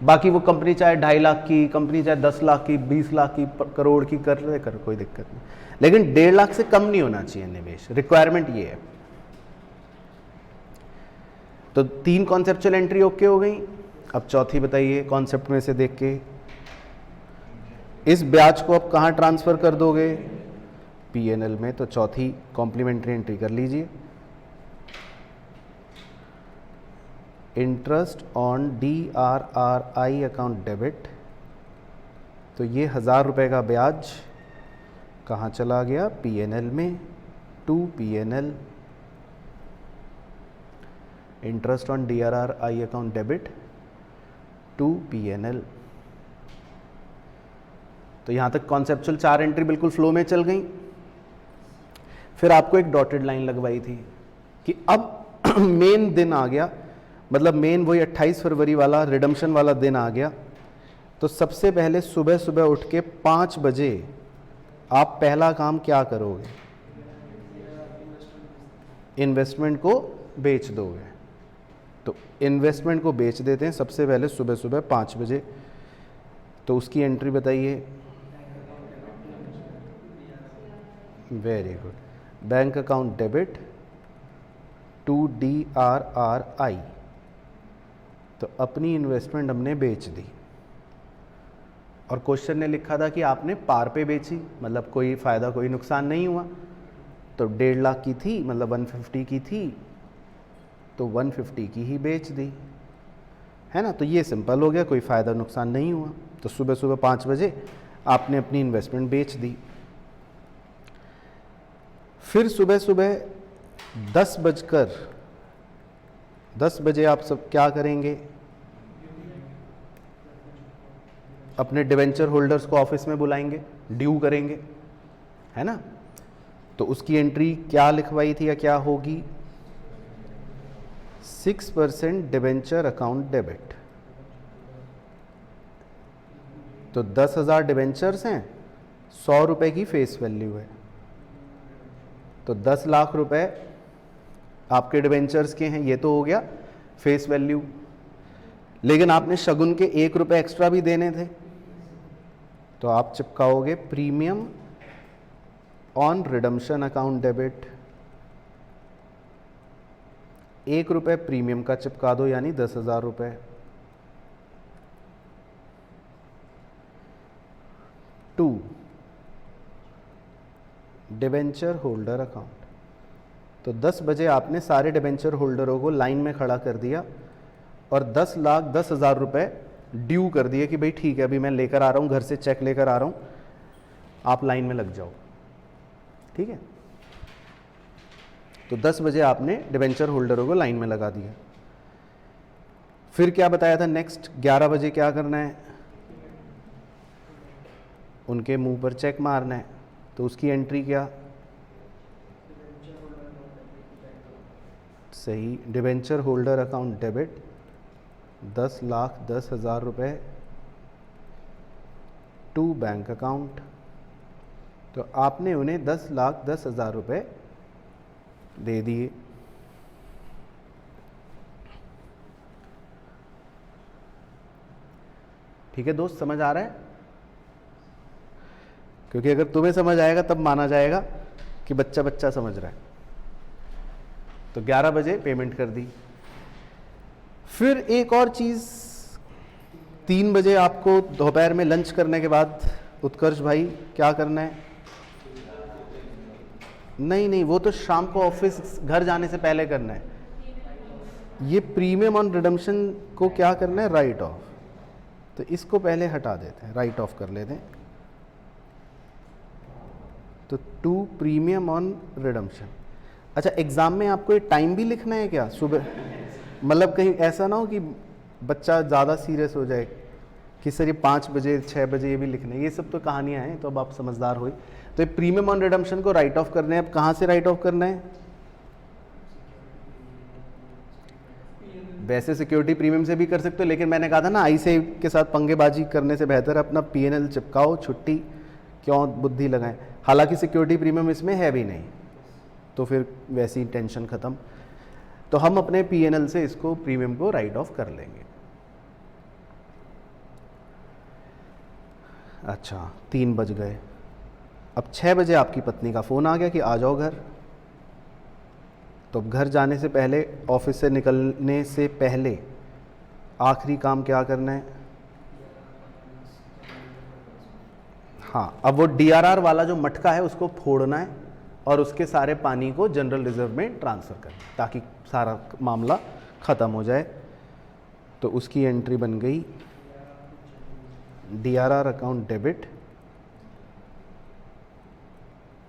बाकी वो कंपनी चाहे 2.5 लाख की, कंपनी चाहे 10 लाख की, 20 लाख की, करोड़ की कर ले, कर कोई दिक्कत नहीं, लेकिन 1.5 लाख से कम नहीं होना चाहिए निवेश, रिक्वायरमेंट ये है। तो 3 कॉन्सेप्चुअल एंट्री ओके हो गई। अब चौथी बताइए कॉन्सेप्ट में से देख के, इस ब्याज को अब कहाँ ट्रांसफर कर दोगे? P&L में। तो चौथी कॉम्प्लीमेंट्री एंट्री कर लीजिए, interest on DRRI account debit. तो ये 1000 रुपये का ब्याज कहाँ चला गया? P&L में, to P&L, interest on DRRI account debit to P&L। तो यहाँ तक कॉन्सेप्चुअल 4 एंट्री बिल्कुल फ्लो में चल गई। फिर आपको एक डॉटेड लाइन लगवाई थी कि अब मेन दिन आ गया, मतलब मेन वही 28 फरवरी वाला रिडम्पशन वाला दिन आ गया। तो सबसे पहले सुबह सुबह उठ के 5 बजे आप पहला काम क्या करोगे? इन्वेस्टमेंट को बेच दोगे। तो इन्वेस्टमेंट को बेच देते हैं सबसे पहले सुबह सुबह 5 बजे। तो उसकी एंट्री बताइए। Very good, bank account debit to DRRI। तो अपनी इन्वेस्टमेंट हमने बेच दी, और क्वेश्चन ने लिखा था कि आपने पार पे बेची, मतलब कोई फ़ायदा कोई नुकसान नहीं हुआ। तो 1.5 लाख की थी, मतलब 150 की थी, तो 150 की ही बेच दी, है ना। तो ये सिंपल हो गया, कोई फ़ायदा नुकसान नहीं हुआ। तो सुबह सुबह 5 बजे आपने अपनी इन्वेस्टमेंट बेच दी। फिर सुबह सुबह 10 बजे आप सब क्या करेंगे? अपने डिवेंचर होल्डर्स को ऑफिस में बुलाएंगे, ड्यू करेंगे, है ना। तो उसकी एंट्री क्या लिखवाई थी या क्या होगी? 6% डिवेंचर अकाउंट डेबिट। तो 10,000 डिवेंचर्स हैं, 100 रुपये की फेस वैल्यू है, तो 10 लाख रुपए आपके डिवेंचर्स के हैं, ये तो हो गया फेस वैल्यू। लेकिन आपने शगुन के 1 रुपये एक्स्ट्रा भी देने थे, तो आप चिपकाओगे premium on redemption account debit. 1 रुपये प्रीमियम का चिपका दो, यानी 10,000 रुपये। To debenture holder account. तो 10 बजे आपने सारे डिवेंचर होल्डरों को लाइन में खड़ा कर दिया और 10,10,000 रुपये ड्यू कर दिए कि भाई ठीक है, अभी मैं लेकर आ रहा हूँ, घर से चेक लेकर आ रहा हूँ, आप लाइन में लग जाओ, ठीक है। तो 10 बजे आपने डिवेंचर होल्डरों को लाइन में लगा दिया। फिर क्या बताया था नेक्स्ट? 11 बजे क्या करना है? उनके मुंह पर चेक मारना है। तो उसकी एंट्री क्या? सही, डिवेंचर होल्डर अकाउंट डेबिट 10,10,000 रुपये टू बैंक अकाउंट। तो आपने उन्हें 10,10,000 रुपये दे दिए। ठीक है दोस्त, समझ आ रहा है? क्योंकि अगर तुम्हें समझ आएगा तब माना जाएगा कि बच्चा बच्चा समझ रहा है। तो 11 बजे पेमेंट कर दी। फिर एक और चीज़, 3 बजे आपको दोपहर में लंच करने के बाद उत्कर्ष भाई क्या करना है? नहीं नहीं, वो तो शाम को ऑफिस घर जाने से पहले करना है। ये प्रीमियम ऑन रिडम्पशन को क्या करना है? Right of. तो इसको पहले हटा देते हैं, राइट ऑफ कर लेते हैं। तो 2 प्रीमियम ऑन रिडम्पशन। अच्छा, एग्जाम में आपको ये टाइम भी लिखना है क्या? सुबह मतलब कहीं ऐसा ना हो कि बच्चा ज़्यादा सीरियस हो जाए कि सर ये 5 बजे 6 बजे ये भी लिखना है। ये सब तो कहानियाँ हैं, तो अब आप समझदार हो। तो ये प्रीमियम ऑन रिडम्पशन को राइट ऑफ करना है। अब कहाँ से राइट ऑफ करना है? वैसे सिक्योरिटी प्रीमियम से भी कर सकते हो, लेकिन मैंने कहा था ना आई से के साथ पंगेबाजी करने से बेहतर अपना पीएनएल चिपकाओ, छुट्टी क्यों बुद्धि लगाएं। हालांकि सिक्योरिटी प्रीमियम इसमें है भी नहीं, तो फिर वैसी टेंशन ख़त्म। तो हम अपने पीएनएल से इसको प्रीमियम को राइट ऑफ कर लेंगे। अच्छा, 3 बज गए। अब 6 बजे आपकी पत्नी का फ़ोन आ गया कि आ जाओ घर। तो अब घर जाने से पहले, ऑफिस से निकलने से पहले आखिरी काम क्या करना है? हाँ, अब वो डीआरआर वाला जो मटका है उसको फोड़ना है और उसके सारे पानी को जनरल रिजर्व में ट्रांसफ़र करना है ताकि सारा मामला ख़त्म हो जाए। तो उसकी एंट्री बन गई DRR account debit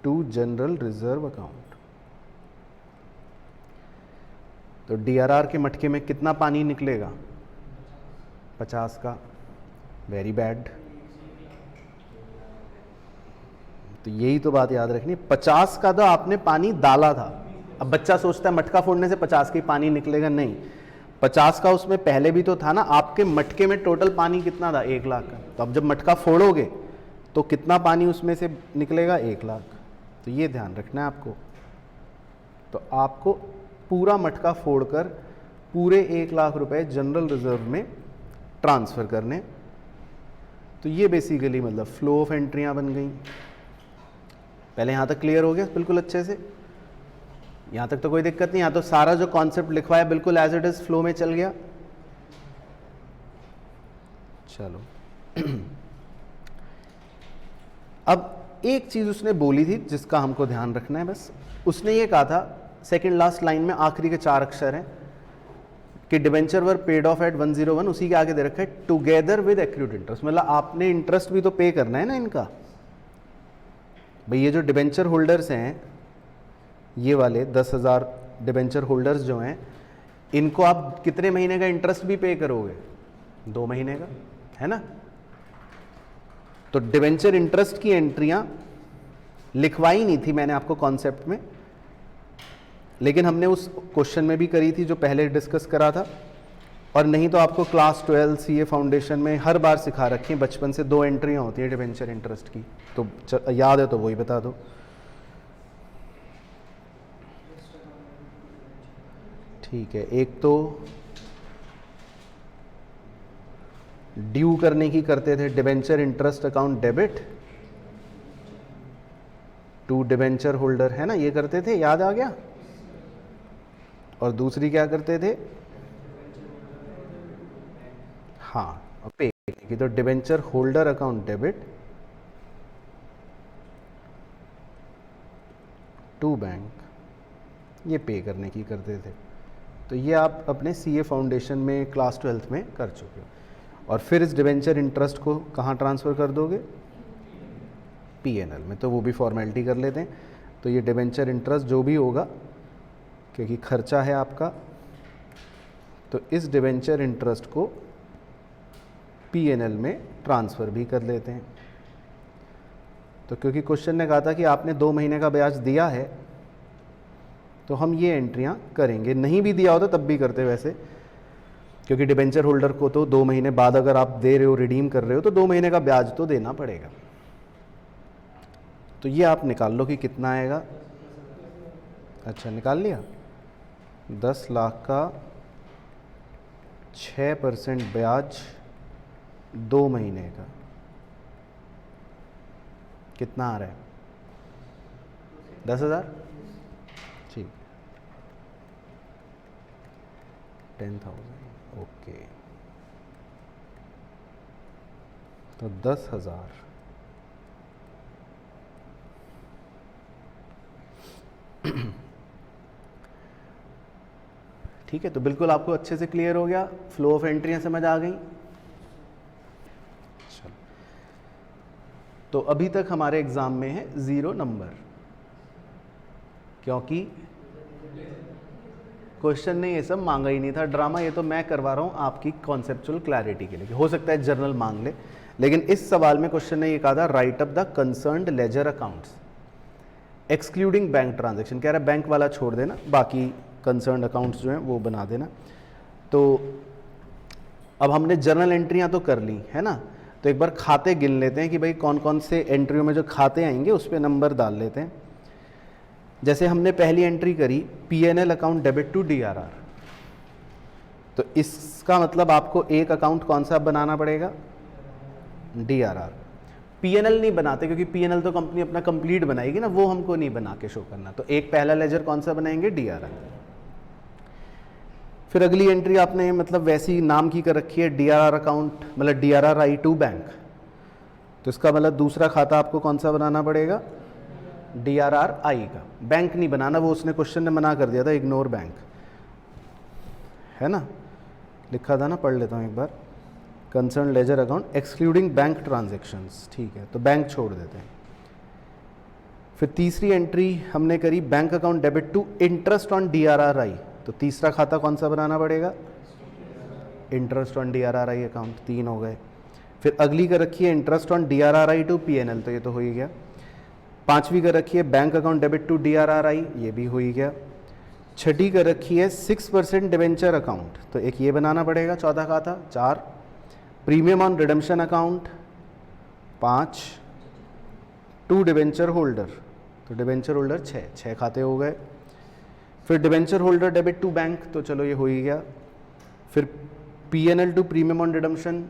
to general reserve account. तो डीआरआर के मटके में कितना पानी निकलेगा? 50 का। Very bad. तो यही तो बात याद रखनी, 50 का तो आपने पानी डाला था। अब बच्चा सोचता है मटका फोड़ने से 50 का ही पानी निकलेगा। नहीं, 50 का उसमें पहले भी तो था ना। आपके मटके में टोटल पानी कितना था? 1 लाख का। तो अब जब मटका फोड़ोगे तो कितना पानी उसमें से निकलेगा? 1 लाख। तो ये ध्यान रखना है आपको। तो आपको पूरा मटका फोड़कर पूरे 1 लाख रुपए जनरल रिजर्व में ट्रांसफ़र करने। तो ये बेसिकली मतलब फ्लो ऑफ एंट्रियाँ बन गई। पहले यहाँ तक क्लियर हो गया बिल्कुल अच्छे से? यहाँ तक तो कोई दिक्कत नहीं। यहाँ तो सारा जो कॉन्सेप्ट लिखवा है बिल्कुल एज इट इज़ फ्लो में चल गया। चलो अब एक चीज़ उसने बोली थी जिसका हमको ध्यान रखना है बस। उसने ये कहा था, सेकंड लास्ट लाइन में आखिरी के 4 अक्षर हैं कि debenture were paid off at 101, उसी के आगे दे रखा है टुगेदर विद एक्रूड इंटरेस्ट। मतलब आपने इंटरेस्ट भी तो पे करना है ना इनका। भाई ये जो डिबेंचर होल्डर्स हैं, ये वाले 10,000 डिबेंचर होल्डर्स जो हैं, इनको आप कितने महीने का इंटरेस्ट भी पे करोगे? 2 महीने का, है ना? तो डिबेंचर इंटरेस्ट की एंट्रियां लिखवाई नहीं थी मैंने आपको कॉन्सेप्ट में, लेकिन हमने उस क्वेश्चन में भी करी थी जो पहले डिस्कस करा था। और नहीं तो आपको क्लास 12 सीए फाउंडेशन में हर बार सिखा रखी हैं बचपन से। 2 एंट्रियां होती हैं डिबेंचर इंटरेस्ट की, तो याद है तो वही बता दो। ठीक है, एक तो ड्यू करने की करते थे, debenture interest account debit to debenture holder, है ना? ये करते थे, याद आ गया? और दूसरी क्या करते थे? हाँ, पे की, तो debenture holder account debit to bank, ये पे करने की करते थे। तो ये आप अपने सीए फाउंडेशन में क्लास 12th में कर चुके हो। और फिर इस डिबेंचर इंटरेस्ट को कहाँ ट्रांसफ़र कर दोगे? पीएनएल में। तो वो भी फॉर्मेलिटी कर लेते हैं। तो ये डिबेंचर इंटरेस्ट जो भी होगा, क्योंकि खर्चा है आपका, तो इस डिबेंचर इंटरेस्ट को पीएनएल में ट्रांसफ़र भी कर लेते हैं। तो क्योंकि क्वेश्चन ने कहा था कि आपने 2 महीने का ब्याज दिया है, तो हम ये एंट्रियां करेंगे। नहीं भी दिया होता तब भी करते वैसे, क्योंकि डिबेंचर होल्डर को तो 2 महीने बाद अगर आप दे रहे हो, रिडीम कर रहे हो, तो 2 महीने का ब्याज तो देना पड़ेगा। तो ये आप निकाल लो कि कितना आएगा। अच्छा निकाल लिया। 10 लाख का 6% ब्याज 2 महीने का कितना आ रहा है? 10,000। ठीक, 10,000। ओके, तो 10,000 ठीक है। तो बिल्कुल आपको अच्छे से क्लियर हो गया, फ्लो ऑफ एंट्रियां समझ आ गई। चलो, तो अभी तक हमारे एग्जाम में है 0 नंबर, क्योंकि क्वेश्चन ने ये सब मांगा ही नहीं था। ड्रामा ये तो मैं करवा रहा हूँ आपकी कॉन्सेप्चुअल क्लैरिटी के लिए। हो सकता है जनरल मांग ले, लेकिन इस सवाल में क्वेश्चन ने ये कहा था right up the concerned ledger accounts excluding bank transaction. कह रहा है बैंक वाला छोड़ देना, बाकी कंसर्न्ड अकाउंट्स जो हैं वो बना देना। तो अब हमने जर्नल एंट्रियां तो कर ली है ना, तो एक बार खाते गिन लेते हैं कि भाई कौन कौन से एंट्रियों में जो खाते आएंगे उस पर नंबर डाल लेते हैं। जैसे हमने पहली एंट्री करी PNL account debit to DRR, तो इसका मतलब आपको एक अकाउंट कौन सा बनाना पड़ेगा? डीआरआर। पीएनएल नहीं बनाते क्योंकि पीएनएल तो कंपनी अपना कंप्लीट बनाएगी ना, वो हमको नहीं बना के शो करना। तो एक पहला लेजर कौन सा बनाएंगे? डीआरआर। फिर अगली एंट्री आपने मतलब वैसी नाम की कर रखी है डीआरआर अकाउंट, मतलब डीआरआर आई टू बैंक, तो इसका मतलब दूसरा खाता आपको कौन सा बनाना पड़ेगा? डीआरआर आई का। बैंक नहीं बनाना, वो उसने क्वेश्चन ने मना कर दिया था, इग्नोर बैंक, है ना, लिखा था ना, पढ़ लेता हूँ एक बार। Concern ledger account excluding bank transactions, ठीक है, तो बैंक छोड़ देते हैं। फिर तीसरी एंट्री हमने करी bank account debit to interest on DRR I, तो तीसरा खाता कौन सा बनाना पड़ेगा? Interest on DRR I account. 3 हो गए। फिर अगली कर रखी है interest on DRR I to PNL, तो ये तो हो ही गया। 5वीं कर रखी है bank account debit to DRR I, ये भी हो ही गया। 6ठी कर रखी है 6% डिवेंचर अकाउंट, तो एक ये बनाना पड़ेगा, चौथा खाता। 4 premium on redemption account, 5 to debenture holder, तो डिवेंचर होल्डर 6 खाते हो गए। फिर debenture holder debit to bank, तो चलो ये हो ही गया। फिर PNL to premium on redemption,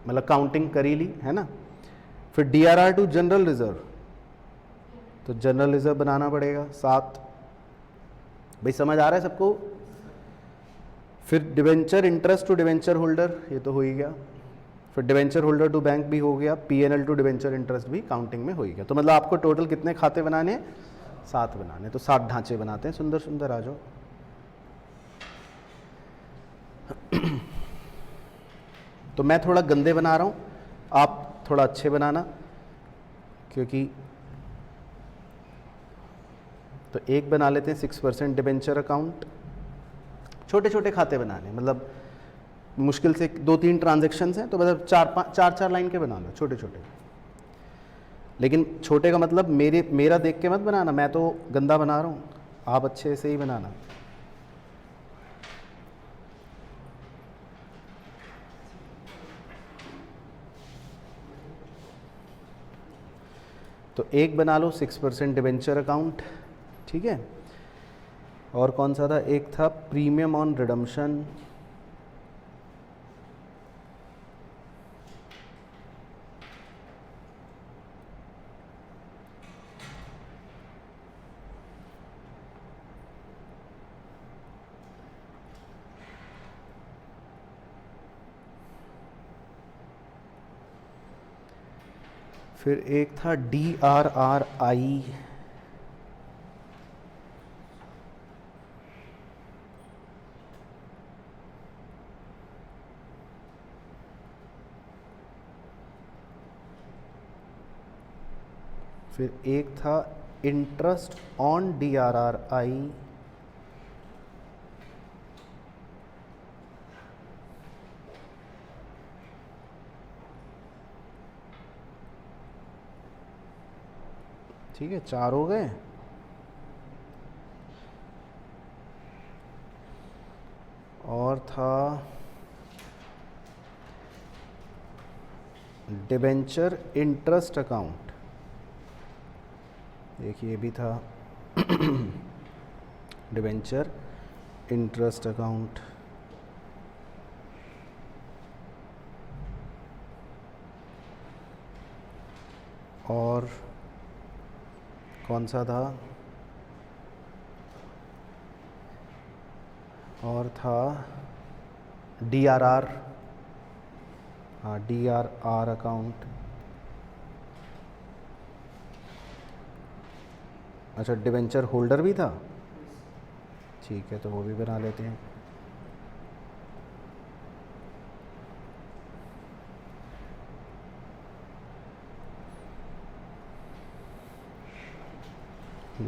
मतलब काउंटिंग करी ली, है ना। फिर डीआरआर टू जनरल रिजर्व, तो जनरल रिजर्व बनाना पड़ेगा 7। भाई समझ आ रहा है सबको? फिर debenture interest to debenture holder, ये तो हो ही गया। फिर डिवेंचर होल्डर टू बैंक भी हो गया, पीएनएल टू डिवेंचर इंटरेस्ट भी काउंटिंग में हो ही गया। तो मतलब आपको टोटल कितने खाते बनाने हैं? 7 बनाने। तो 7 ढांचे बनाते हैं, सुंदर सुंदर, आ जाओ। तो मैं थोड़ा गंदे बना रहा हूँ, आप थोड़ा अच्छे बनाना, क्योंकि तो एक बना लेते हैं 6% डिवेंचर अकाउंट। छोटे छोटे खाते बनाने, मतलब मुश्किल से 2-3 ट्रांजेक्शन्स हैं, तो मतलब 4 लाइन के बना लो, छोटे छोटे। लेकिन छोटे का मतलब मेरा देख के मत बनाना, मैं तो गंदा बना रहा हूँ, आप अच्छे से ही बनाना। तो एक बना लो 6% डिवेंचर अकाउंट, ठीक है। और कौन सा था? एक था प्रीमियम ऑन रिडम्पशन, फिर एक था डीआरआर आई, फिर एक था इंटरेस्ट ऑन डीआरआर आई, ठीक है, 4 हो गए। और था डिबेंचर इंटरेस्ट अकाउंट, एक ये भी था डिवेंचर इंटरेस्ट अकाउंट, और कौन सा था, और था DRR, हाँ DRR अकाउंट। अच्छा डिवेंचर होल्डर भी था, ठीक है तो वो भी बना लेते हैं।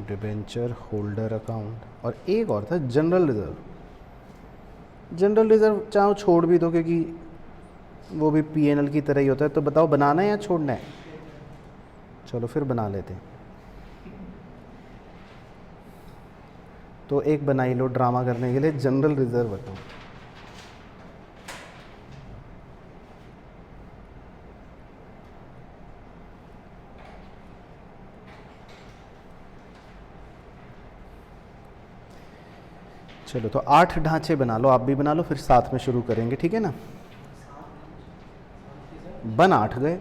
डिवेंचर होल्डर अकाउंट, और एक और था जनरल रिजर्व। जनरल रिजर्व चाहो छोड़ भी दो क्योंकि वो भी PNL की तरह ही होता है। तो बताओ बनाना है या छोड़ना है? चलो फिर बना लेते हैं। तो एक बना ही लो ड्रामा करने के लिए, जनरल रिजर्व अकाउंट। चलो तो 8 ढांचे बना लो, आप भी बना लो, फिर साथ में शुरू करेंगे, ठीक है ना। बन 8 गए।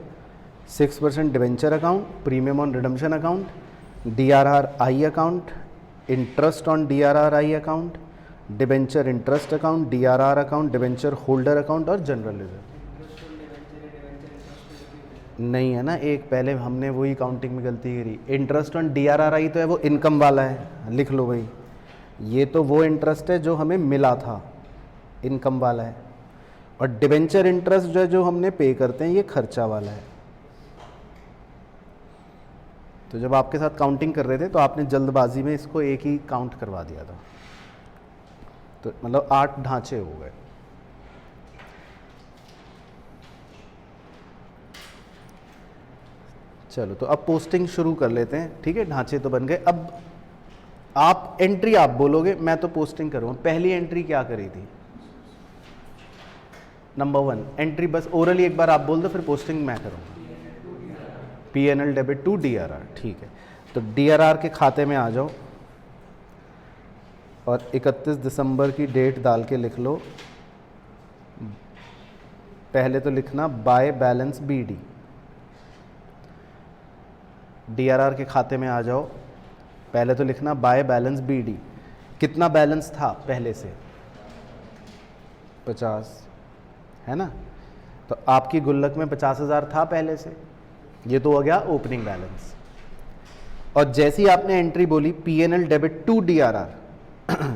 6% debenture account, premium on redemption account, DRRI account, interest on DRRI account, debenture interest account, DRR account, debenture holder account और जनरल रिजर्व। नहीं है ना, एक पहले हमने वही काउंटिंग में गलती करी। इंटरेस्ट ऑन DRRI तो है वो इनकम वाला है, लिख लो भाई। ये तो वो इंटरेस्ट है जो हमें मिला था, इनकम वाला है। और डिवेंचर इंटरेस्ट जो है जो हमने पे करते हैं, ये खर्चा वाला है। तो जब आपके साथ काउंटिंग कर रहे थे तो आपने जल्दबाजी में इसको एक ही काउंट करवा दिया था, तो मतलब 8 ढांचे हो गए। चलो तो अब पोस्टिंग शुरू कर लेते हैं, ठीक है। ढांचे तो बन गए, अब आप एंट्री आप बोलोगे, मैं तो पोस्टिंग करूँगा। पहली एंट्री क्या करी थी? नंबर 1 एंट्री, बस ओरली एक बार आप बोल दो, फिर पोस्टिंग मैं करूँगा। PNL डेबिट टू DRR, ठीक है। तो DRR के खाते में आ जाओ और 31 दिसंबर की डेट डाल के लिख लो। पहले तो लिखना बाय बैलेंस BD। DRR के खाते में आ जाओ, पहले तो लिखना बाय बैलेंस BD। कितना बैलेंस था पहले से? 50, है ना। तो आपकी गुल्लक में 50,000 था पहले से, ये तो हो गया ओपनिंग बैलेंस। और जैसी आपने एंट्री बोली PNL डेबिट टू DRR,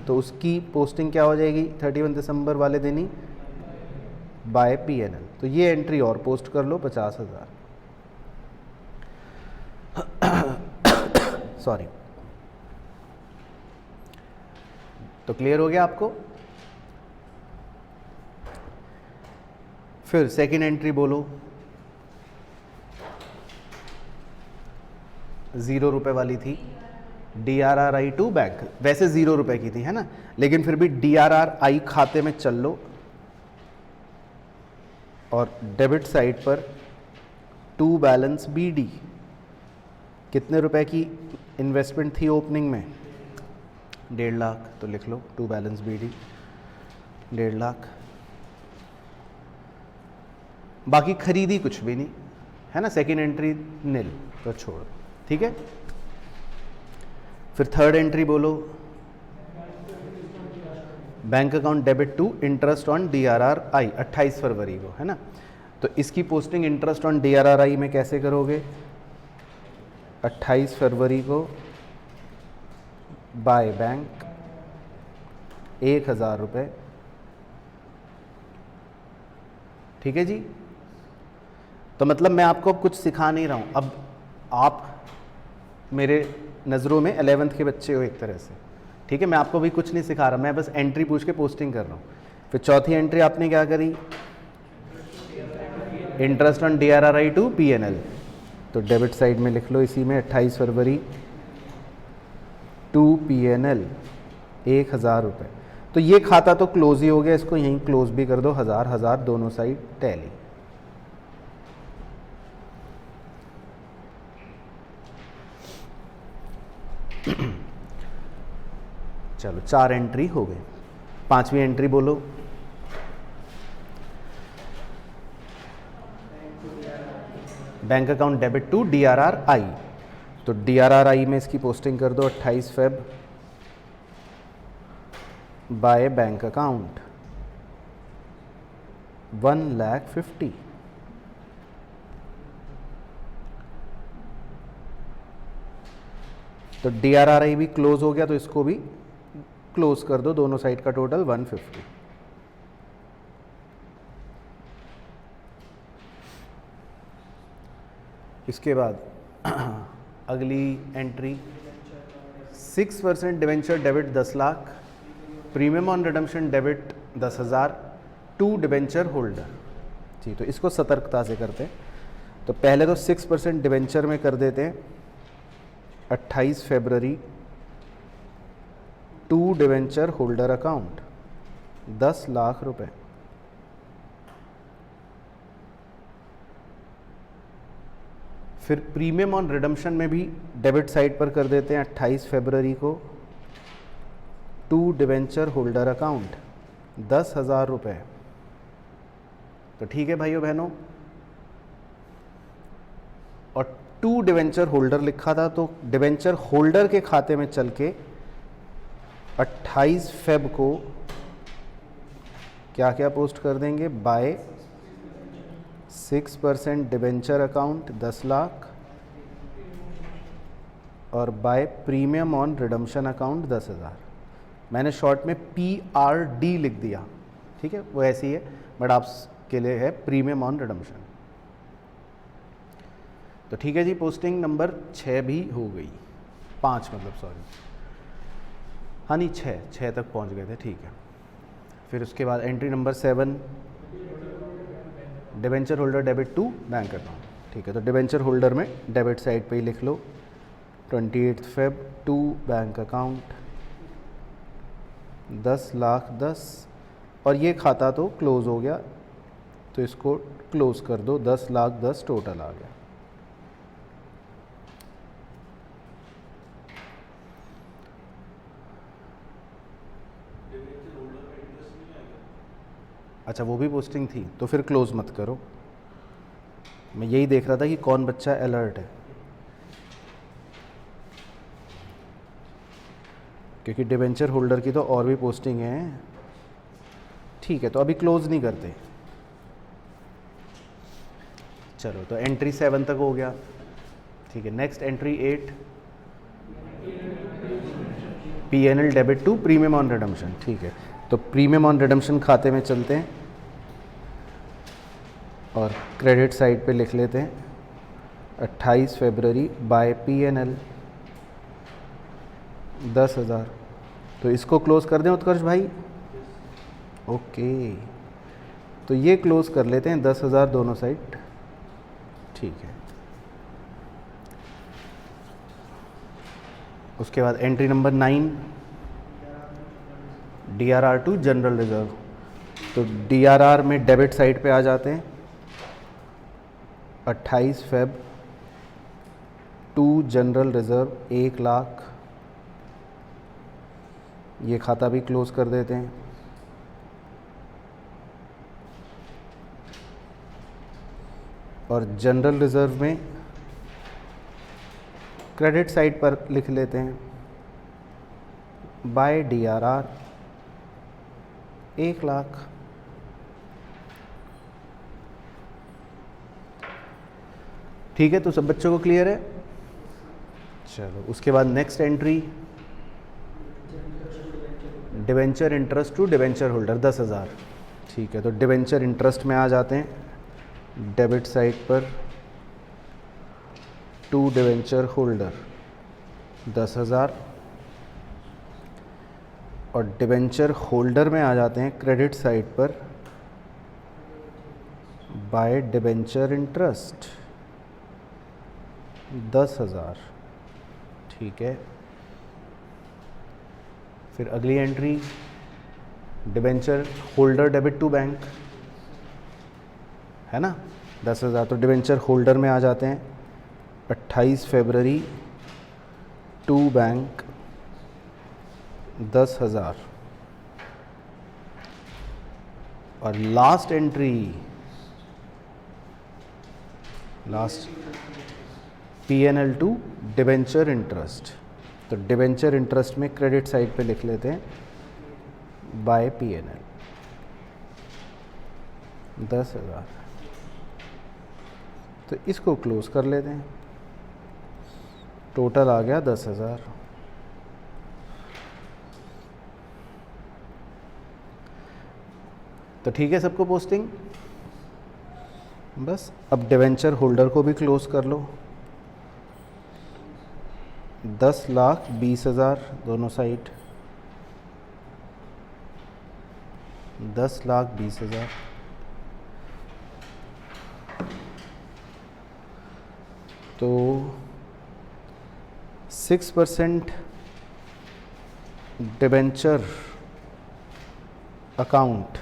तो उसकी पोस्टिंग क्या हो जाएगी 31 दिसंबर वाले दिन ही? Bye PNL। तो ये एंट्री और पोस्ट कर लो 50,000। सॉरी, तो क्लियर हो गया आपको। फिर सेकंड एंट्री बोलो, 0 रुपए वाली थी, DRRI टू बैंक। वैसे 0 रुपए की थी, है ना, लेकिन फिर भी DRRI खाते में चल लो और डेबिट साइड पर टू बैलेंस BD। कितने रुपए की इन्वेस्टमेंट थी ओपनिंग में? 1.5 लाख। तो लिख लो टू बैलेंस BD 1.5 लाख। बाकी खरीदी कुछ भी नहीं, है ना। सेकेंड एंट्री नील, तो छोड़, ठीक है। फिर थर्ड एंट्री बोलो, bank account debit to interest on DRRI 28 फरवरी को, है ना। तो इसकी पोस्टिंग इंटरेस्ट ऑन DRRI में कैसे करोगे? 28 फरवरी को बाय बैंक 1,000 रुपये, ठीक है जी। तो मतलब मैं आपको अब कुछ सिखा नहीं रहा हूँ, अब आप मेरे नज़रों में 11th के बच्चे हो एक तरह से, ठीक है। मैं आपको भी कुछ नहीं सिखा रहा, मैं बस एंट्री पूछ के पोस्टिंग कर रहा हूँ। फिर चौथी एंट्री आपने क्या करी? Interest on DRRI to PNL। तो डेबिट साइड में लिख लो इसी में 28 फरवरी टू PNL 1,000 रुपये। तो ये खाता तो क्लोज ही हो गया, इसको यहीं क्लोज भी कर दो, 1,000 दोनों साइड टैली। चलो 4 एंट्री हो गई। 5वीं एंट्री बोलो। Bank account debit to DRRI। तो DRRI में इसकी पोस्टिंग कर दो 28 Feb बाय बैंक अकाउंट 1,50,000। तो DRRI भी क्लोज हो गया, तो इसको भी क्लोज कर दो, दोनों साइड का टोटल 150। इसके बाद अगली entry 6% debenture debit 10 lakh, premium on redemption debit 10,000 to debenture holder. ठीक, तो इसको सतर्कता से करते हैं। तो पहले तो 6% डिवेंचर में कर देते हैं 28 फरवरी to debenture holder account 10 lakh रुपए। फिर प्रीमियम ऑन रिडम्पशन में भी डेबिट साइड पर कर देते हैं 28 फरवरी को टू डिवेंचर होल्डर अकाउंट 10,000 रुपये। तो ठीक है भाइयों बहनों, और टू डिवेंचर होल्डर लिखा था, तो डिवेंचर होल्डर के खाते में चल के 28 फेब को क्या क्या पोस्ट कर देंगे, बाय 6% डिवेंचर अकाउंट 10 लाख और by premium on redemption account 10,000। मैंने शॉर्ट में PRD लिख दिया, ठीक है, वो ऐसी है, बट आपके लिए है प्रीमियम ऑन रिडम्पशन। तो ठीक है जी, पोस्टिंग नंबर 6 भी हो गई, 5 मतलब, सॉरी, हाँ नहीं 6 तक पहुंच गए थे, ठीक है। फिर उसके बाद entry number 7, debenture holder debit to bank account. ठीक है, तो डिवेंचर होल्डर में डेबिट साइड पे ही लिख लो 28 Feb to bank account 10 lakh 10, और ये खाता तो क्लोज हो गया, तो इसको क्लोज कर दो, 10 लाख 10 टोटल आ गया। अच्छा, वो भी पोस्टिंग थी, तो फिर क्लोज मत करो। मैं यही देख रहा था कि कौन बच्चा अलर्ट है, क्योंकि डिवेंचर होल्डर की तो और भी पोस्टिंग है। ठीक है, तो अभी क्लोज नहीं करते। चलो, तो एंट्री 7 तक हो गया, ठीक है। Next entry 8, PNL debit to premium on redemption. ठीक है, तो प्रीमियम ऑन रिडम्पशन खाते में चलते हैं और क्रेडिट साइड पे लिख लेते हैं 28 फरवरी बाय PNL 10,000। तो इसको क्लोज कर दें उत्कर्ष भाई, ओके, तो ये क्लोज कर लेते हैं 10,000 दोनों साइड, ठीक है। उसके बाद entry number 9, DRR to general reserve. तो DRR में डेबिट साइड पे आ जाते हैं 28 Feb to general reserve 1 lakh, ये खाता भी क्लोज कर देते हैं। और जनरल रिजर्व में क्रेडिट साइड पर लिख लेते हैं बाय DRR 1 लाख। ठीक है, तो सब बच्चों को क्लियर है। चलो, उसके बाद next entry, debenture interest to debenture holder 10,000। ठीक है, तो डिवेंचर इंटरेस्ट में आ जाते हैं डेबिट साइड पर टू डिवेंचर होल्डर 10,000, और डिवेंचर होल्डर में आ जाते हैं क्रेडिट साइड पर बाय डिवेंचर इंटरेस्ट 10,000। ठीक है, फिर अगली एंट्री, debenture holder debit to bank, है ना, 10,000। तो डिवेंचर होल्डर में आ जाते हैं 28 फरवरी टू बैंक 10,000 और last entry last PNL to debenture interest. तो डिबेंचर इंटरेस्ट में क्रेडिट साइड पे लिख लेते हैं बाय PNL 10,000। तो इसको क्लोज कर लेते हैं, टोटल आ गया 10,000। तो ठीक है सबको पोस्टिंग। बस अब डिवेंचर होल्डर को भी क्लोज कर लो, 10,20,000 दोनों साइड, 10,20,000। तो 6% डिबेंचर अकाउंट।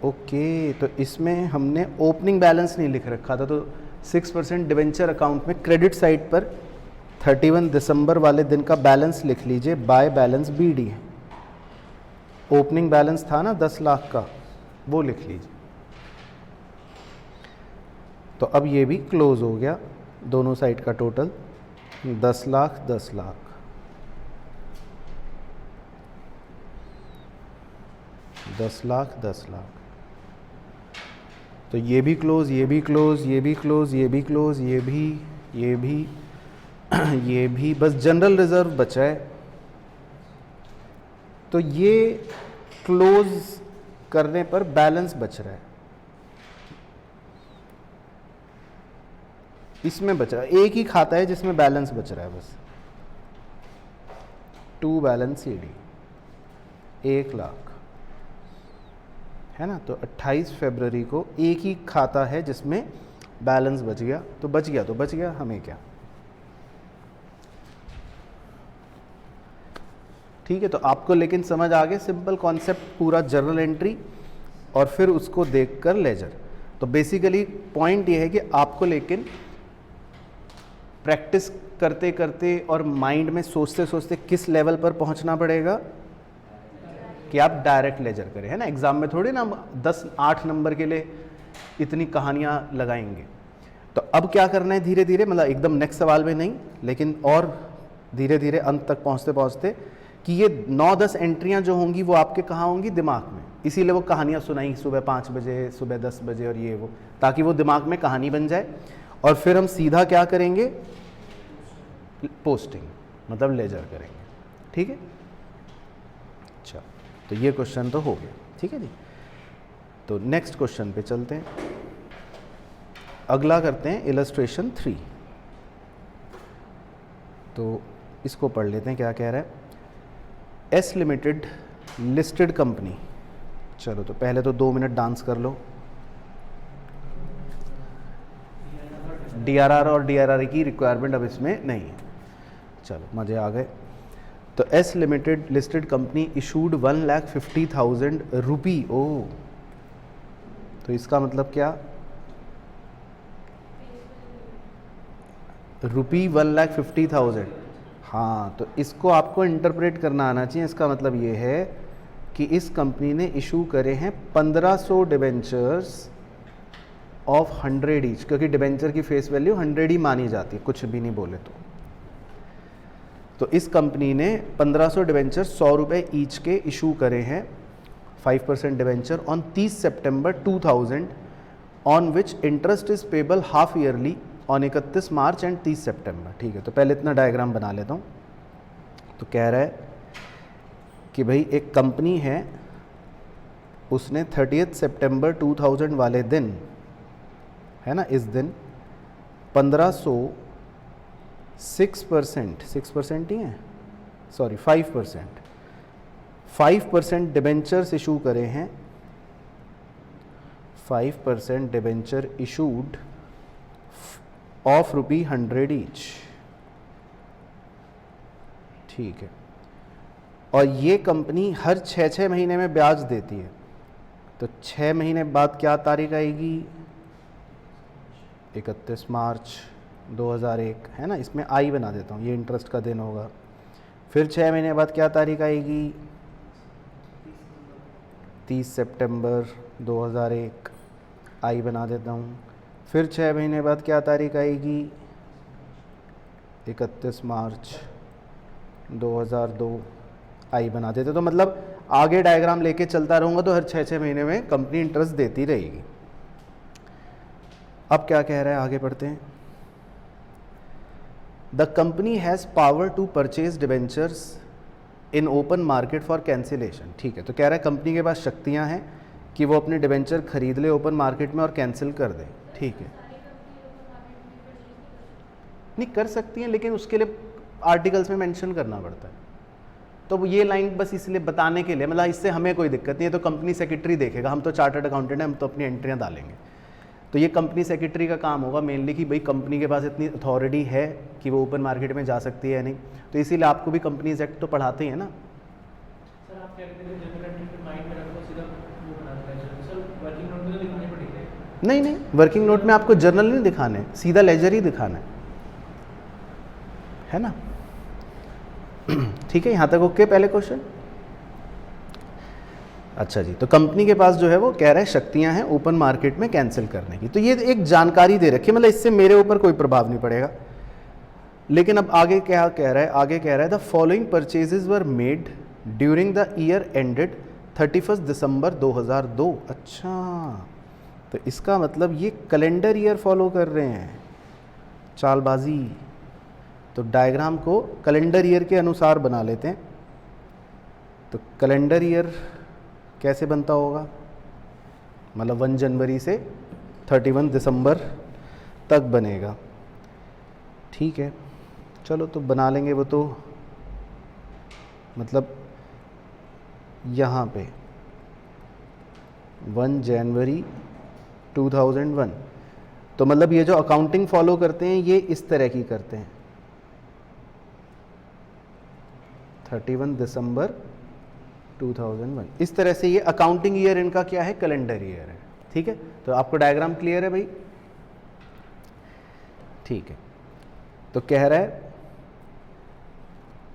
ओके, तो इसमें हमने ओपनिंग बैलेंस नहीं लिख रखा था, तो 6% डिबेंचर अकाउंट में क्रेडिट साइड पर 31 दिसंबर वाले दिन का बैलेंस लिख लीजिए, by balance BD। Opening balance था ना 10 लाख का, वो लिख लीजिए। तो अब ये भी क्लोज हो गया, दोनों साइड का टोटल 10 लाख 10 लाख। दस लाख 10 लाख। तो ये भी क्लोज, ये भी क्लोज, ये भी क्लोज, ये भी क्लोज, ये भी, ये भी ये भी। बस जनरल रिजर्व बचा है। तो ये क्लोज करने पर बैलेंस बच रहा है, इसमें बच रहा है। एक ही खाता है जिसमें बैलेंस बच रहा है बस, टू बैलेंस CD 1 लाख है ना। तो 28 फरवरी को एक ही खाता है जिसमें बैलेंस बच गया, तो बच गया तो बच गया, हमें क्या। ठीक है, तो आपको लेकिन समझ आ गया सिंपल कॉन्सेप्ट, पूरा जर्नल एंट्री और फिर उसको देखकर लेजर। तो बेसिकली पॉइंट ये है कि आपको लेकिन प्रैक्टिस करते करते और माइंड में सोचते सोचते किस लेवल पर पहुंचना पड़ेगा कि आप डायरेक्ट लेजर करें, है ना। एग्जाम में थोड़ी ना 10-8 नंबर के लिए इतनी कहानियां लगाएंगे। तो अब क्या करना है धीरे धीरे, मतलब एकदम नेक्स्ट सवाल में नहीं, लेकिन और धीरे धीरे अंत तक पहुंचते पहुंचते कि ये 9-10 एंट्रियां जो होंगी वो आपके कहाँ होंगी, दिमाग में। इसीलिए वो कहानियां सुनाई सुबह 5 बजे, सुबह 10 बजे और ये वो, ताकि वो दिमाग में कहानी बन जाए। और फिर हम सीधा क्या करेंगे, पोस्टिंग मतलब लेजर करेंगे। ठीक है, अच्छा, तो ये क्वेश्चन तो हो गया। ठीक है जी, तो नेक्स्ट क्वेश्चन पे चलते हैं। अगला करते हैं इलस्ट्रेशन 3। तो इसको पढ़ लेते हैं, क्या कह रहा है। S limited listed company. चलो तो पहले तो 2 मिनट डांस कर लो। DRR और DRR की रिक्वायरमेंट अब इसमें नहीं है, चलो मज़े आ गए। तो S limited listed company issued 1,50,000 रुपी। ओ, तो इसका मतलब क्या, रुपी 1,50,000। हाँ, तो इसको आपको इंटरप्रेट करना आना चाहिए। इसका मतलब ये है कि इस कंपनी ने इशू करे हैं 1500 डिबेंचर्स ऑफ 100 ईच, क्योंकि डिबेंचर की फेस वैल्यू 100 ही मानी जाती है, कुछ भी नहीं बोले तो इस कंपनी ने 1500 डिबेंचर 100 रुपये ईच के इशू करे हैं, 5% debenture on 30 September 2000, on which interest is payable half yearly on 31 March and 30 सितंबर। ठीक है, तो पहले इतना डायग्राम बना लेता हूँ। तो कह रहा है कि भाई एक कंपनी है, उसने 30 सितंबर 2000 वाले दिन, है ना, इस दिन 1500 6% ही है, सॉरी 5% डिबेंचर्स इशू करे हैं, 5% debenture issued of rupee 100 each. ठीक है, और ये कंपनी हर 6 महीने में ब्याज देती है। तो 6 महीने बाद क्या तारीख आएगी, 31 मार्च। 2001 है ना, इसमें आई बना देता हूँ, ये इंटरेस्ट का दिन होगा। फिर 6 महीने बाद क्या तारीख आएगी, 30 सितंबर 2001, आई बना देता हूँ। फिर 6 महीने बाद क्या तारीख आएगी, 31 मार्च 2002, आई बना देते। तो मतलब आगे डायग्राम लेके चलता रहूँगा तो हर 6-6 महीने में कंपनी इंटरेस्ट देती रहेगी। अब क्या कह रहा है, आगे पढ़ते हैं। The company has power to purchase debentures in open market for cancellation. ठीक है, तो कह रहा है कंपनी के पास शक्तियां हैं कि वो अपने डिबेंचर खरीद ले ओपन मार्केट में और कैंसिल कर दे। ठीक है, नहीं कर सकती हैं, लेकिन उसके लिए आर्टिकल्स में मेंशन करना पड़ता है। तो ये लाइन बस इसलिए बताने के लिए, मतलब इससे हमें कोई दिक्कत नहीं है, तो कंपनी सेक्रेटरी देखेगा, हम तो चार्टर्ड अकाउंटेंट हैं, हम तो अपनी एंट्रियाँ डालेंगे। तो ये कंपनी सेक्रेटरी का काम होगा मेनली कि भाई कंपनी के पास इतनी अथॉरिटी है कि वो ओपन मार्केट में जा सकती है या नहीं। तो इसीलिए आपको भी कंपनीज एक्ट तो पढ़ाते हैं ना। सर आप क्या कहते हैं, जनरल एंट्री फिर माइंड में रखो, सीधा वो बना देना है। सर वर्किंग नोट में तो दिखानी पड़ेगी। नहीं नहीं, वर्किंग नोट में आपको जर्नल नहीं दिखाने, सीधा लेजर ही दिखाना है ना। ठीक है, यहाँ तक ओके पहले क्वेश्चन। अच्छा जी, तो कंपनी के पास जो है वो कह रहा है शक्तियां हैं ओपन मार्केट में कैंसिल करने की। तो ये एक जानकारी दे रखी है, मतलब इससे मेरे ऊपर कोई प्रभाव नहीं पड़ेगा। लेकिन अब आगे क्या कह रहा है, आगे कह रहा है the following purchases were made during the year ended 31 दिसंबर 2002। अच्छा, तो इसका मतलब ये कैलेंडर ईयर फॉलो कर रहे हैं, चालबाजी। तो डायग्राम को कैलेंडर ईयर के अनुसार बना लेते हैं। तो कैलेंडर ईयर कैसे बनता होगा, मतलब 1 जनवरी से 31 दिसंबर तक बनेगा। ठीक है, चलो तो बना लेंगे वो। तो मतलब यहाँ पे 1 जनवरी 2001, तो मतलब ये जो अकाउंटिंग फॉलो करते हैं ये इस तरह की करते हैं, 31 दिसंबर 2001, इस तरह से ये अकाउंटिंग ईयर इनका क्या है, कैलेंडर ईयर है। ठीक है, तो आपको डायग्राम क्लियर है भाई। ठीक है, तो कह रहा है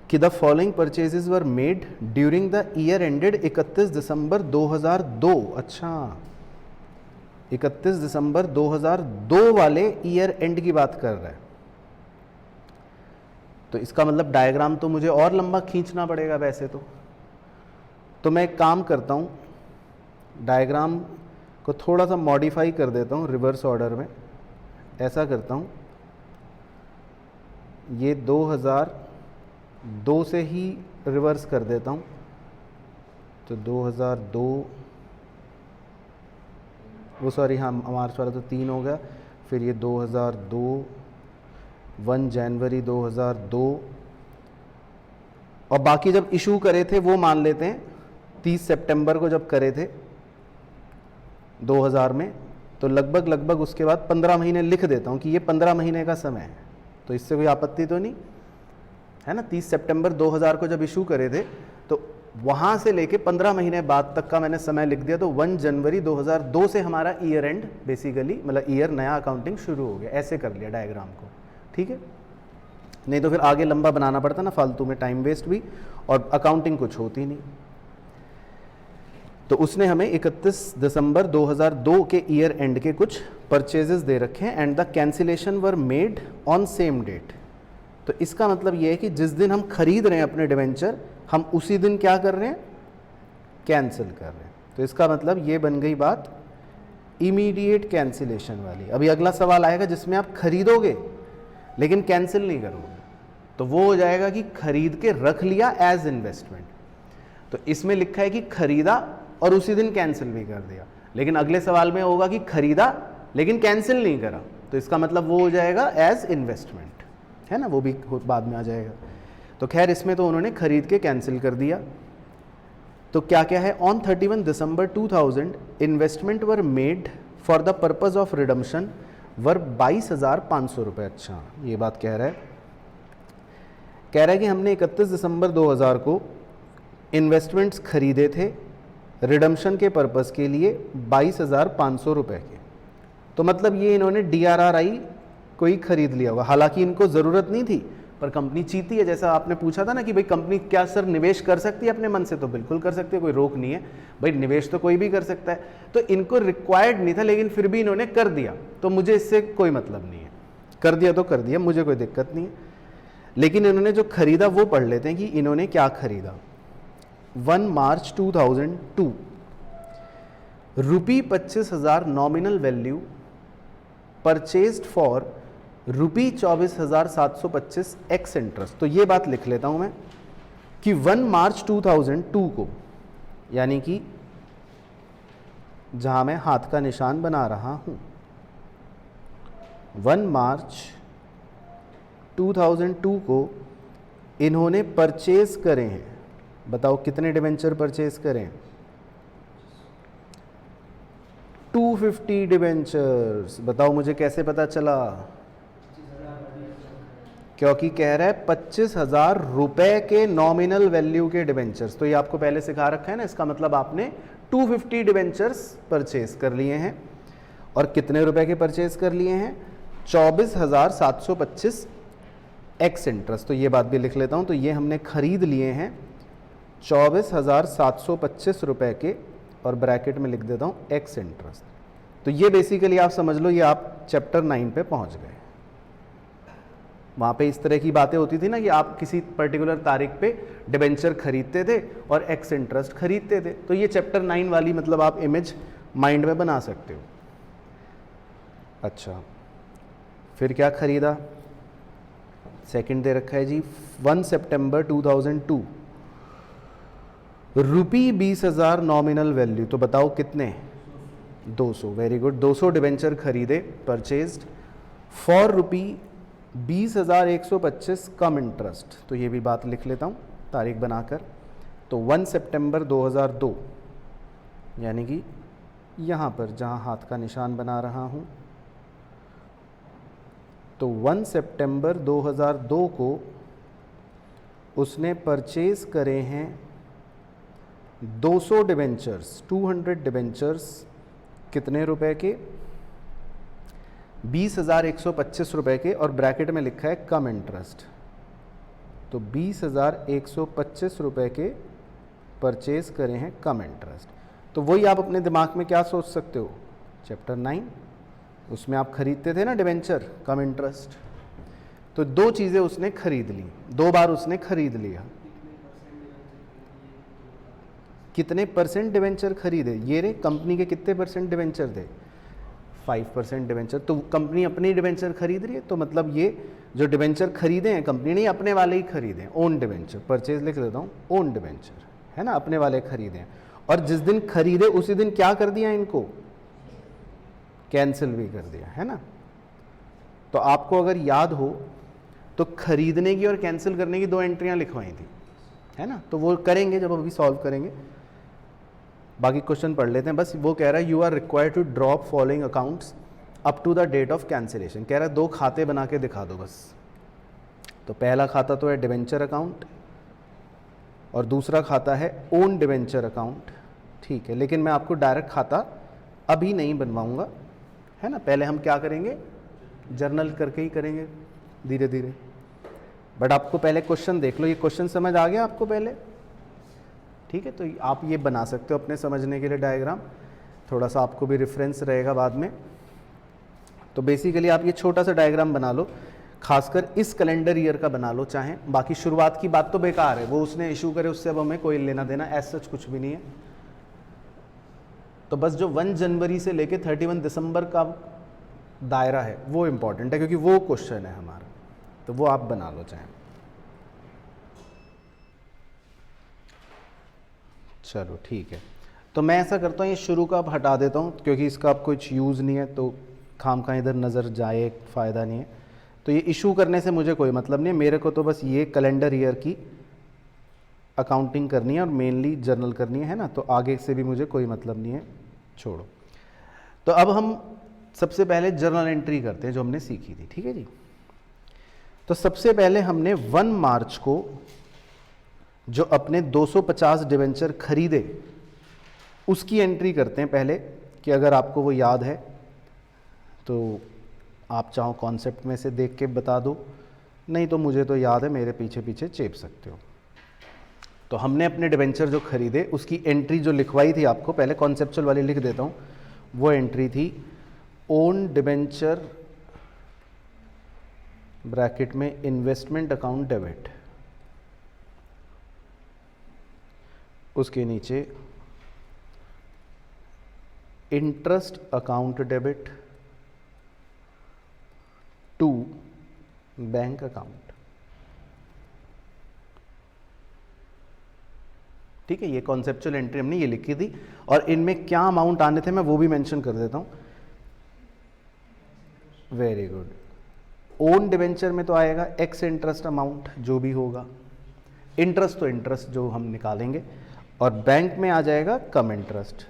कि the following purchases were made during the year ended 31 दिसंबर 2002। अच्छा, 31 दिसंबर 2002 वाले ईयर एंड की बात कर रहा है। तो इसका मतलब डायग्राम तो मुझे और लंबा खींचना पड़ेगा वैसे तो मैं एक काम करता हूँ, डायग्राम को थोड़ा सा मॉडिफाई कर देता हूँ रिवर्स ऑर्डर में। ऐसा करता हूँ, ये 2002 से ही रिवर्स कर देता हूँ। तो 2002, वो सॉरी हाँ मार्च वाला तो 3 हो गया। फिर ये 2002, 1 जनवरी 2002, और बाकी जब इशू करे थे वो मान लेते हैं 30 सितंबर को जब करे थे 2000 में, तो लगभग उसके बाद 15 महीने लिख देता हूँ कि ये 15 महीने का समय है। तो इससे कोई आपत्ति तो नहीं है ना। 30 सितंबर 2000 को जब इशू करे थे तो वहाँ से लेके 15 महीने बाद तक का मैंने समय लिख दिया। तो 1 जनवरी 2002 से हमारा ईयर एंड बेसिकली मतलब ईयर नया अकाउंटिंग शुरू हो गया। ऐसे कर लिया डायग्राम को, ठीक है। नहीं तो फिर आगे लंबा बनाना पड़ता ना, फालतू में टाइम वेस्ट भी, और अकाउंटिंग कुछ होती नहीं। तो उसने हमें 31 दिसंबर 2002 के ईयर एंड के कुछ परचेजेस दे रखे हैं, and the cancellation were made on same date. तो इसका मतलब ये है कि जिस दिन हम खरीद रहे हैं अपने डिवेंचर, हम उसी दिन क्या कर रहे हैं, कैंसिल कर रहे हैं। तो इसका मतलब ये बन गई बात इमीडिएट कैंसिलेशन वाली। अभी अगला सवाल आएगा जिसमें आप खरीदोगे लेकिन कैंसिल नहीं करोगे, तो वो हो जाएगा कि खरीद के रख लिया एज इन्वेस्टमेंट। तो इसमें लिखा है कि खरीदा और उसी दिन कैंसिल भी कर दिया, लेकिन अगले सवाल में होगा कि खरीदा लेकिन कैंसिल नहीं करा, तो इसका मतलब वो हो जाएगा एज इन्वेस्टमेंट, है ना, वो भी बाद में आ जाएगा। तो खैर इसमें तो उन्होंने खरीद के कैंसिल कर दिया। तो क्या क्या है, on 31 December 2000 investment were made for the purpose of redemption were 22,500 रुपये। अच्छा, ये बात कह रहा है कि हमने 31 दिसंबर 2000 को इन्वेस्टमेंट्स खरीदे थे रिडम्पशन के पर्पस के लिए 22,500 रुपये के। तो मतलब ये इन्होंने DRRI कोई खरीद लिया होगा, हालांकि इनको ज़रूरत नहीं थी पर कंपनी चीती है। जैसा आपने पूछा था ना कि भाई कंपनी क्या सर निवेश कर सकती है अपने मन से, तो बिल्कुल कर सकती है, कोई रोक नहीं है भाई, निवेश तो कोई भी कर सकता है। तो इनको रिक्वायर्ड नहीं था लेकिन फिर भी इन्होंने कर दिया, तो मुझे इससे कोई मतलब नहीं है, कर दिया तो कर दिया, मुझे कोई दिक्कत नहीं है। लेकिन इन्होंने जो खरीदा वो पढ़ लेते हैं कि इन्होंने क्या खरीदा। 1 मार्च 2002 रुपी 25,000 nominal value purchased for rupee 24,725 x interest. तो ये बात लिख लेता हूं मैं कि 1 मार्च 2002 को, यानी कि जहां मैं हाथ का निशान बना रहा हूं, 1 मार्च 2002 को इन्होंने परचेज करे हैं। बताओ कितने डिबेंचर परचेज करें? 250 डिबेंचर्स। बताओ मुझे कैसे पता चला? क्योंकि कह रहा है 25,000 रुपए के नॉमिनल वैल्यू के डिबेंचर्स। तो ये आपको पहले सिखा रखा है ना, इसका मतलब आपने 250 डिबेंचर्स परचेज कर लिए हैं। और कितने रुपए के परचेज कर लिए हैं? 24,725 एक्स इंटरेस्ट। तो ये बात भी लिख लेता हूं। तो ये हमने खरीद लिए हैं 24,725 रुपए के, और ब्रैकेट में लिख देता हूं एक्स इंटरेस्ट। तो ये बेसिकली आप समझ लो, ये आप चैप्टर 9 पे पहुंच गए। वहाँ पे इस तरह की बातें होती थी ना कि आप किसी पर्टिकुलर तारीख पे डिबेंचर खरीदते थे और एक्स इंटरेस्ट खरीदते थे। तो ये चैप्टर 9 वाली मतलब आप इमेज माइंड में बना सकते हो। अच्छा, फिर क्या खरीदा? सेकंड दे रखा है जी 1 सितंबर 2002 रुपी 20,000 नॉमिनल वैल्यू। तो बताओ कितने? 200। Very good. 200 डिबेंचर खरीदे, purchased for rupee 20,125 come interest. तो ये भी बात लिख लेता हूँ तारीख बनाकर। तो 1 सितंबर 2002, यानी कि यहाँ पर जहाँ हाथ का निशान बना रहा हूँ, तो 1 सितंबर 2002 को उसने परचेज करे हैं 200 डिबेंचर्स, 200 डिबेंचर्स। कितने रुपए के? 20,125 रुपए के, और ब्रैकेट में लिखा है कम इंटरेस्ट। तो 20,125 रुपए के परचेज करे हैं कम इंटरेस्ट। तो वही आप अपने दिमाग में क्या सोच सकते हो, चैप्टर 9 उसमें आप खरीदते थे ना डिबेंचर कम इंटरेस्ट। तो दो चीज़ें उसने खरीद ली, 2 बार उसने खरीद लिया। कितने परसेंट डिबेंचर खरीदे? ये रे कंपनी के कितने परसेंट डिबेंचर थे? 5% डिबेंचर। तो कंपनी अपनी डिबेंचर खरीद रही है, तो मतलब ये जो डिबेंचर खरीदे हैं कंपनी ने अपने वाले ही खरीदे हैं। ओन डिबेंचर, परचेज लिख देता हूँ, ओन डिबेंचर है ना, अपने वाले खरीदे हैं। और जिस दिन खरीदे उसी दिन क्या कर दिया इनको? कैंसिल भी कर दिया, है ना। तो आपको अगर याद हो तो खरीदने की और कैंसिल करने की 2 एंट्रियां लिखवाई थी, है ना। तो वो करेंगे जब अभी सॉल्व करेंगे। बाकी क्वेश्चन पढ़ लेते हैं। बस वो कह रहा है you are required to drop following accounts up to the date of cancellation. कह रहा है 2 खाते बना के दिखा दो बस। तो पहला खाता तो है डिबेंचर अकाउंट और दूसरा खाता है ओन डिबेंचर अकाउंट, ठीक है। लेकिन मैं आपको डायरेक्ट खाता अभी नहीं बनवाऊंगा, है ना। पहले हम क्या करेंगे, जर्नल करके ही करेंगे धीरे धीरे। बट आपको पहले क्वेश्चन देख लो, ये क्वेश्चन समझ आ गया आपको पहले, ठीक है। तो आप ये बना सकते हो अपने समझने के लिए डायग्राम, थोड़ा सा आपको भी रेफरेंस रहेगा बाद में। तो बेसिकली आप ये छोटा सा डायग्राम बना लो, खासकर इस कैलेंडर ईयर का बना लो चाहे। बाकी शुरुआत की बात तो बेकार है, वो उसने इशू करे उससे अब हमें कोई लेना देना एज सच कुछ भी नहीं है। तो बस जो 1 जनवरी से लेके 31 दिसंबर का दायरा है वो इम्पॉर्टेंट है, क्योंकि वो क्वेश्चन है हमारा, तो वो आप बना लो चाहे। चलो ठीक है। तो मैं ऐसा करता हूँ, ये शुरू का अब हटा देता हूँ क्योंकि इसका अब कुछ यूज़ नहीं है, तो खाम खा इधर नज़र जाए, फ़ायदा नहीं है। तो ये इशू करने से मुझे कोई मतलब नहीं है, मेरे को तो बस ये कैलेंडर ईयर की अकाउंटिंग करनी है और मेनली जर्नल करनी है ना। तो आगे से भी मुझे कोई मतलब नहीं है, छोड़ो। तो अब हम सबसे पहले जर्नल एंट्री करते हैं जो हमने सीखी थी, ठीक है जी। तो सबसे पहले हमने 1 मार्च को जो अपने 250 डिबेंचर खरीदे उसकी एंट्री करते हैं पहले, कि अगर आपको वो याद है तो आप चाहो कॉन्सेप्ट में से देख के बता दो, नहीं तो मुझे तो याद है, मेरे पीछे पीछे चेप सकते हो। तो हमने अपने डिबेंचर जो खरीदे उसकी एंट्री जो लिखवाई थी आपको, पहले कॉन्सेप्चुअल वाली लिख देता हूँ, वो एंट्री थी ओन डिबेंचर ब्रैकेट में इन्वेस्टमेंट अकाउंट डेबिट, उसके नीचे interest account debit to bank account. ठीक है, ये कॉन्सेप्चुअल एंट्री हमने ये लिखी थी, और इनमें क्या अमाउंट आने थे मैं वो भी मेंशन कर देता हूं। Very good. ओन डिबेंचर में तो आएगा एक्स इंटरेस्ट अमाउंट जो भी होगा, इंटरेस्ट तो इंटरेस्ट जो हम निकालेंगे, और बैंक में आ जाएगा कम इंटरेस्ट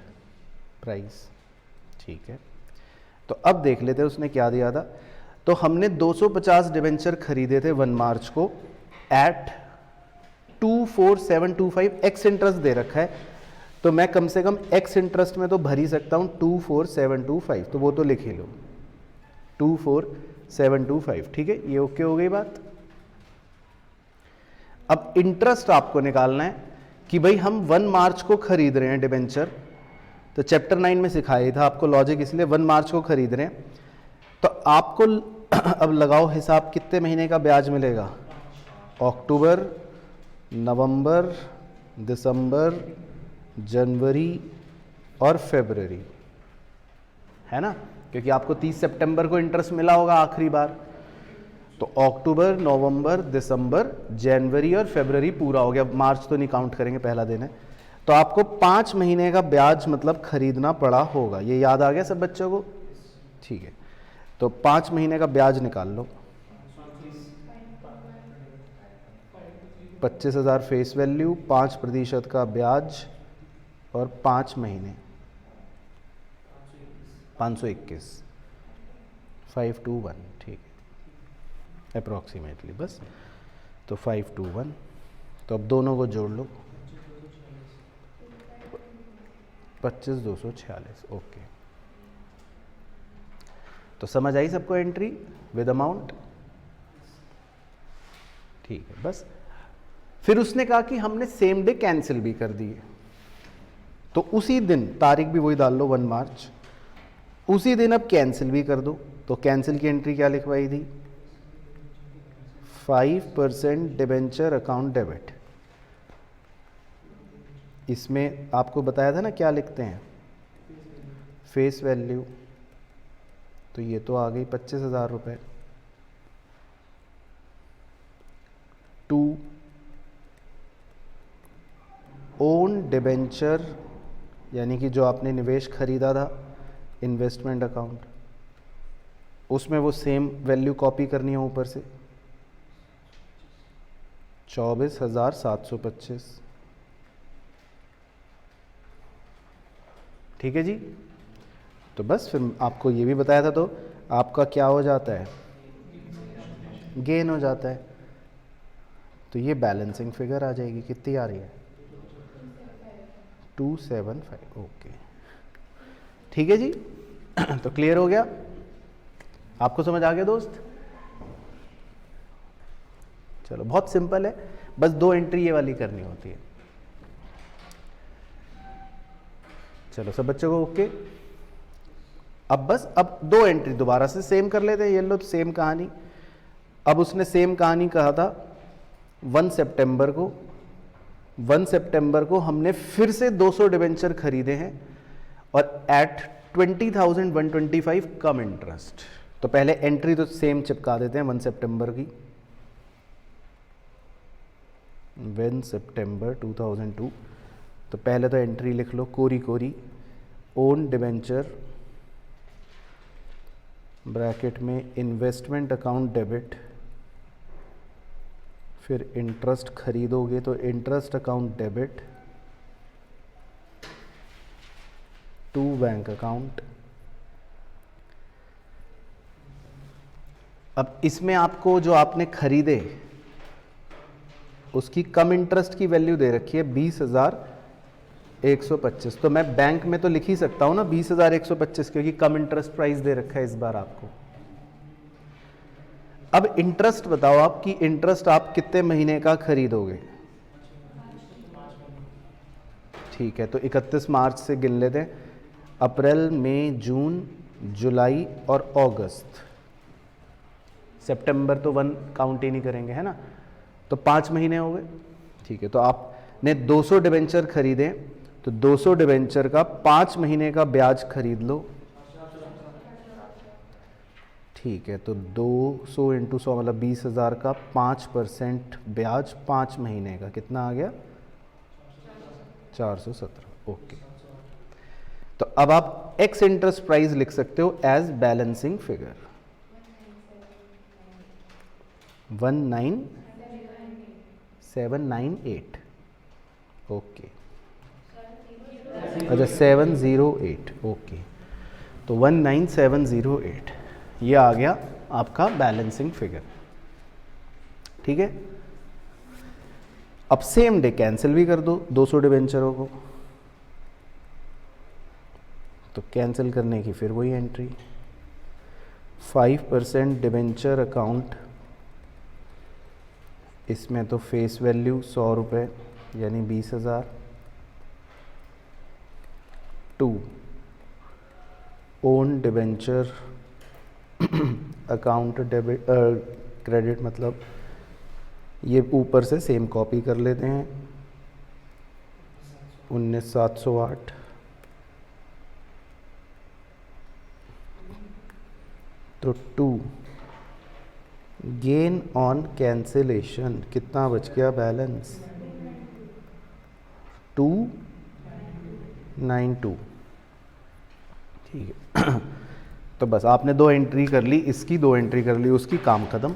प्राइस। ठीक है, तो अब देख लेते हैं उसने क्या दिया था। तो हमने 250 डिबेंचर खरीदे थे 1 मार्च को एट 24725, एक्स इंटरेस्ट दे रखा है, तो मैं कम से कम एक्स इंटरेस्ट में तो भर ही सकता हूं 24725, तो वो तो लिख ही लो 24725। ठीक है, ये ओके हो गई बात। अब इंटरेस्ट आपको निकालना है कि भाई हम 1 मार्च को खरीद रहे हैं डिबेंचर, तो चैप्टर 9 में सिखाया था आपको लॉजिक, इसलिए 1 मार्च को खरीद रहे हैं, तो आपको अब लगाओ हिसाब, कितने महीने का ब्याज मिलेगा? अक्टूबर, नवंबर, दिसंबर, जनवरी और फरवरी, है ना, क्योंकि आपको 30 सितंबर को इंटरेस्ट मिला होगा आखिरी बार। तो अक्टूबर, नवंबर, दिसंबर, जनवरी और फरवरी पूरा हो गया, मार्च तो नहीं काउंट करेंगे, पहला दिन है। तो आपको 5 महीने का ब्याज मतलब खरीदना पड़ा होगा। ये याद आ गया सब बच्चों को? ठीक है, तो 5 महीने का ब्याज निकाल लो। 25,000 फेस वैल्यू, 5% का ब्याज और 5 महीने 521, 521। ठीक है, अप्रॉक्सीमेटली बस, तो 521। तो अब दोनों को जोड़ लो, 25,246। ओके, तो समझ आई सबको एंट्री विद अमाउंट? ठीक है, बस। फिर उसने कहा कि हमने सेम डे कैंसिल भी कर दिए, तो उसी दिन, तारीख भी वही डाल लो 1 मार्च, उसी दिन अब कैंसिल भी कर दो। तो कैंसिल की एंट्री क्या लिखवाई थी? 5% डिबेंचर अकाउंट डेबिट। इसमें आपको बताया था ना क्या लिखते हैं, फेस वैल्यू, तो ये तो आ गई 25,000 रुपये, टू ओन डिबेंचर, यानी कि जो आपने निवेश खरीदा था, इन्वेस्टमेंट अकाउंट, उसमें वो सेम वैल्यू कॉपी करनी है ऊपर से, 24,725। ठीक है जी, तो बस फिर आपको ये भी बताया था, तो आपका क्या हो जाता है? गेन हो जाता है। तो ये बैलेंसिंग फिगर आ जाएगी, कितनी आ रही है? 275। ओके, ठीक है जी। तो क्लियर हो गया, आपको समझ आ गया दोस्त? चलो, बहुत सिंपल है, बस 2 एंट्री ये वाली करनी होती है। चलो सब बच्चों को ओके। अब 2 एंट्री दोबारा से सेम कर लेते हैं, ये लो सेम कहानी। अब उसने सेम कहानी कहा था 1 सितंबर को हमने फिर से 200 डिबेंचर खरीदे हैं, और एट 20,125 कम इंटरेस्ट। तो पहले एंट्री तो सेम चिपका देते हैं 1 सितंबर की, 1 सितंबर 2002। तो पहले तो एंट्री लिख लो कोरी कोरी, ओन डिबेंचर ब्रैकेट में इन्वेस्टमेंट अकाउंट डेबिट, फिर इंटरेस्ट खरीदोगे तो interest account debit to bank account. अब इसमें आपको जो आपने खरीदे उसकी कम इंटरेस्ट की वैल्यू दे रखी है 20,125। तो मैं बैंक में तो लिख ही सकता हूं ना 20,125, क्योंकि कम इंटरेस्ट प्राइस दे रखा है इस बार आपको। अब इंटरेस्ट बताओ आप कि इंटरेस्ट आप कितने महीने का खरीदोगे। ठीक है, तो 31 मार्च से गिन लेते हैं, अप्रैल मई जून जुलाई और अगस्त, सितंबर तो 1 काउंट ही नहीं करेंगे, है ना, तो 5 महीने हो गए। ठीक है, तो आपने 200 डिबेंचर खरीदे, तो 200 डिबेंचर का 5 महीने का ब्याज खरीद लो। ठीक है, तो 200 इंटू 100 मतलब 20,000 का 5% ब्याज 5 महीने का कितना आ गया, 417। ओके, तो अब आप एक्स इंटरेस्ट प्राइस लिख सकते हो एज बैलेंसिंग फिगर 19798। ओके, अच्छा 708। ओके, तो 19708 ये आ गया आपका बैलेंसिंग फिगर। ठीक है, अब सेम डे कैंसिल भी कर दो 200 डिबेंचरों को, तो कैंसिल करने की फिर वही एंट्री, 5% डिबेंचर अकाउंट, इसमें तो फेस वैल्यू 100 रुपये यानी 20,000, 2 own debenture account debit credit, मतलब ये ऊपर से सेम कॉपी कर लेते हैं, 19,708, तो 2 गेन ऑन कैंसिलेशन कितना बच गया बैलेंस, 292। ठीक है तो बस आपने 2 एंट्री कर ली, इसकी 2 एंट्री कर ली, उसकी, काम खत्म।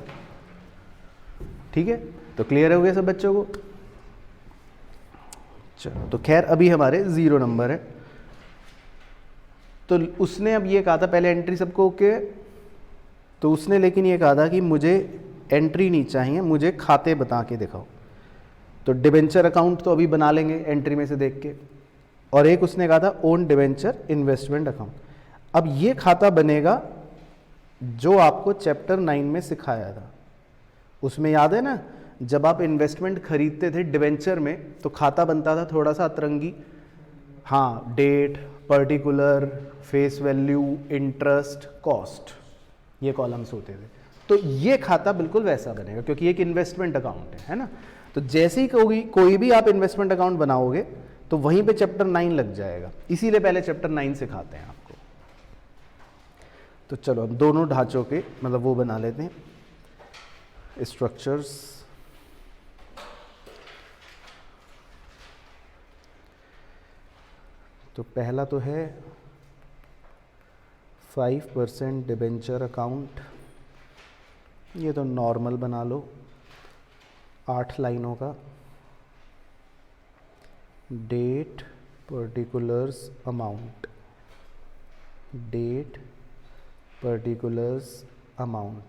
ठीक है, तो क्लियर हो गया सब बच्चों को। चलो, तो खैर अभी हमारे 0 नंबर है, तो उसने अब ये कहा था पहले एंट्री सबको ओके, तो उसने लेकिन ये कहा था कि मुझे एंट्री नहीं चाहिए, मुझे खाते बता के दिखाओ। तो डिबेंचर अकाउंट तो अभी बना लेंगे एंट्री में से देख के, और एक उसने कहा था ओन डिबेंचर इन्वेस्टमेंट अकाउंट। अब ये खाता बनेगा जो आपको चैप्टर 9 में सिखाया था, उसमें याद है ना, जब आप इन्वेस्टमेंट खरीदते थे डिबेंचर में तो खाता बनता था थोड़ा सा अतरंगी, हाँ, date, particular, face value, interest, cost, ये कॉलम्स होते थे। तो ये खाता बिल्कुल वैसा बनेगा क्योंकि एक इन्वेस्टमेंट अकाउंट है ना। तो जैसे ही कोई भी आप इन्वेस्टमेंट अकाउंट बनाओगे तो वहीं पे चैप्टर 9 लग जाएगा, इसीलिए पहले चैप्टर 9 सिखाते हैं आपको। तो चलो हम दोनों ढांचों के मतलब वो बना लेते हैं, स्ट्रक्चर्स। तो पहला तो है 5% डिबेंचर अकाउंट, ये तो नॉर्मल बना लो, 8 लाइनों का, date, particulars, amount, date, particulars, amount.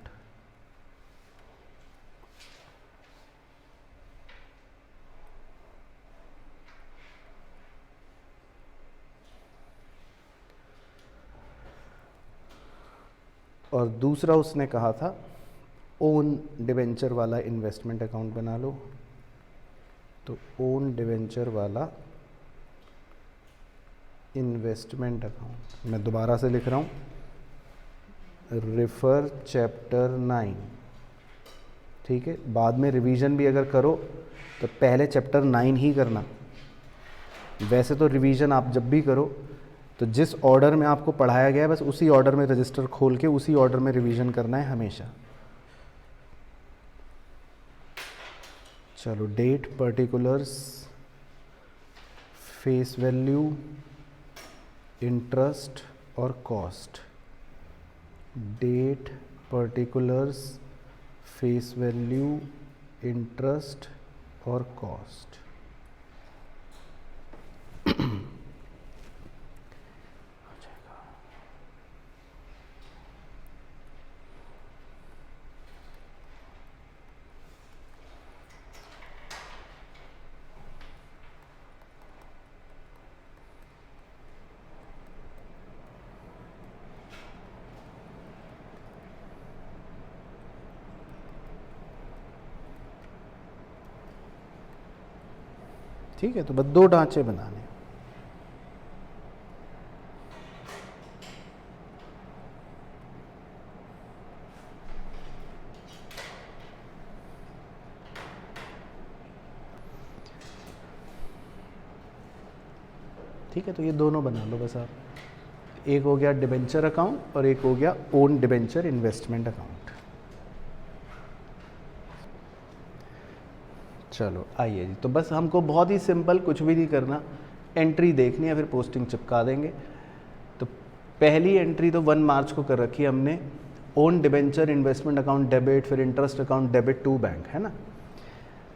और दूसरा उसने कहा था ओन डिबेंचर वाला इन्वेस्टमेंट अकाउंट बना लो, तो ओन डिबेंचर वाला इन्वेस्टमेंट अकाउंट, मैं दोबारा से लिख रहा हूँ, रेफर चैप्टर 9। ठीक है, बाद में रिवीजन भी अगर करो तो पहले चैप्टर 9 ही करना। वैसे तो रिवीजन आप जब भी करो तो जिस ऑर्डर में आपको पढ़ाया गया है बस उसी ऑर्डर में रजिस्टर खोल के उसी ऑर्डर में रिवीजन करना है हमेशा। चलो, date, particulars, face value, interest और cost, date, particulars, face value, interest और कॉस्ट। ठीक है, तो बस 2 ढांचे बनाने। ठीक है, तो ये दोनों बना लो बस आप। एक हो गया डिबेंचर अकाउंट और एक हो गया ओन डिबेंचर इन्वेस्टमेंट अकाउंट। चलो आइए जी, तो बस हमको बहुत ही सिंपल, कुछ भी नहीं करना, एंट्री देखनी है, फिर पोस्टिंग चिपका देंगे। तो पहली एंट्री तो 1 मार्च को कर रखी है हमने, own debenture investment account debit, फिर interest account debit to bank, है ना।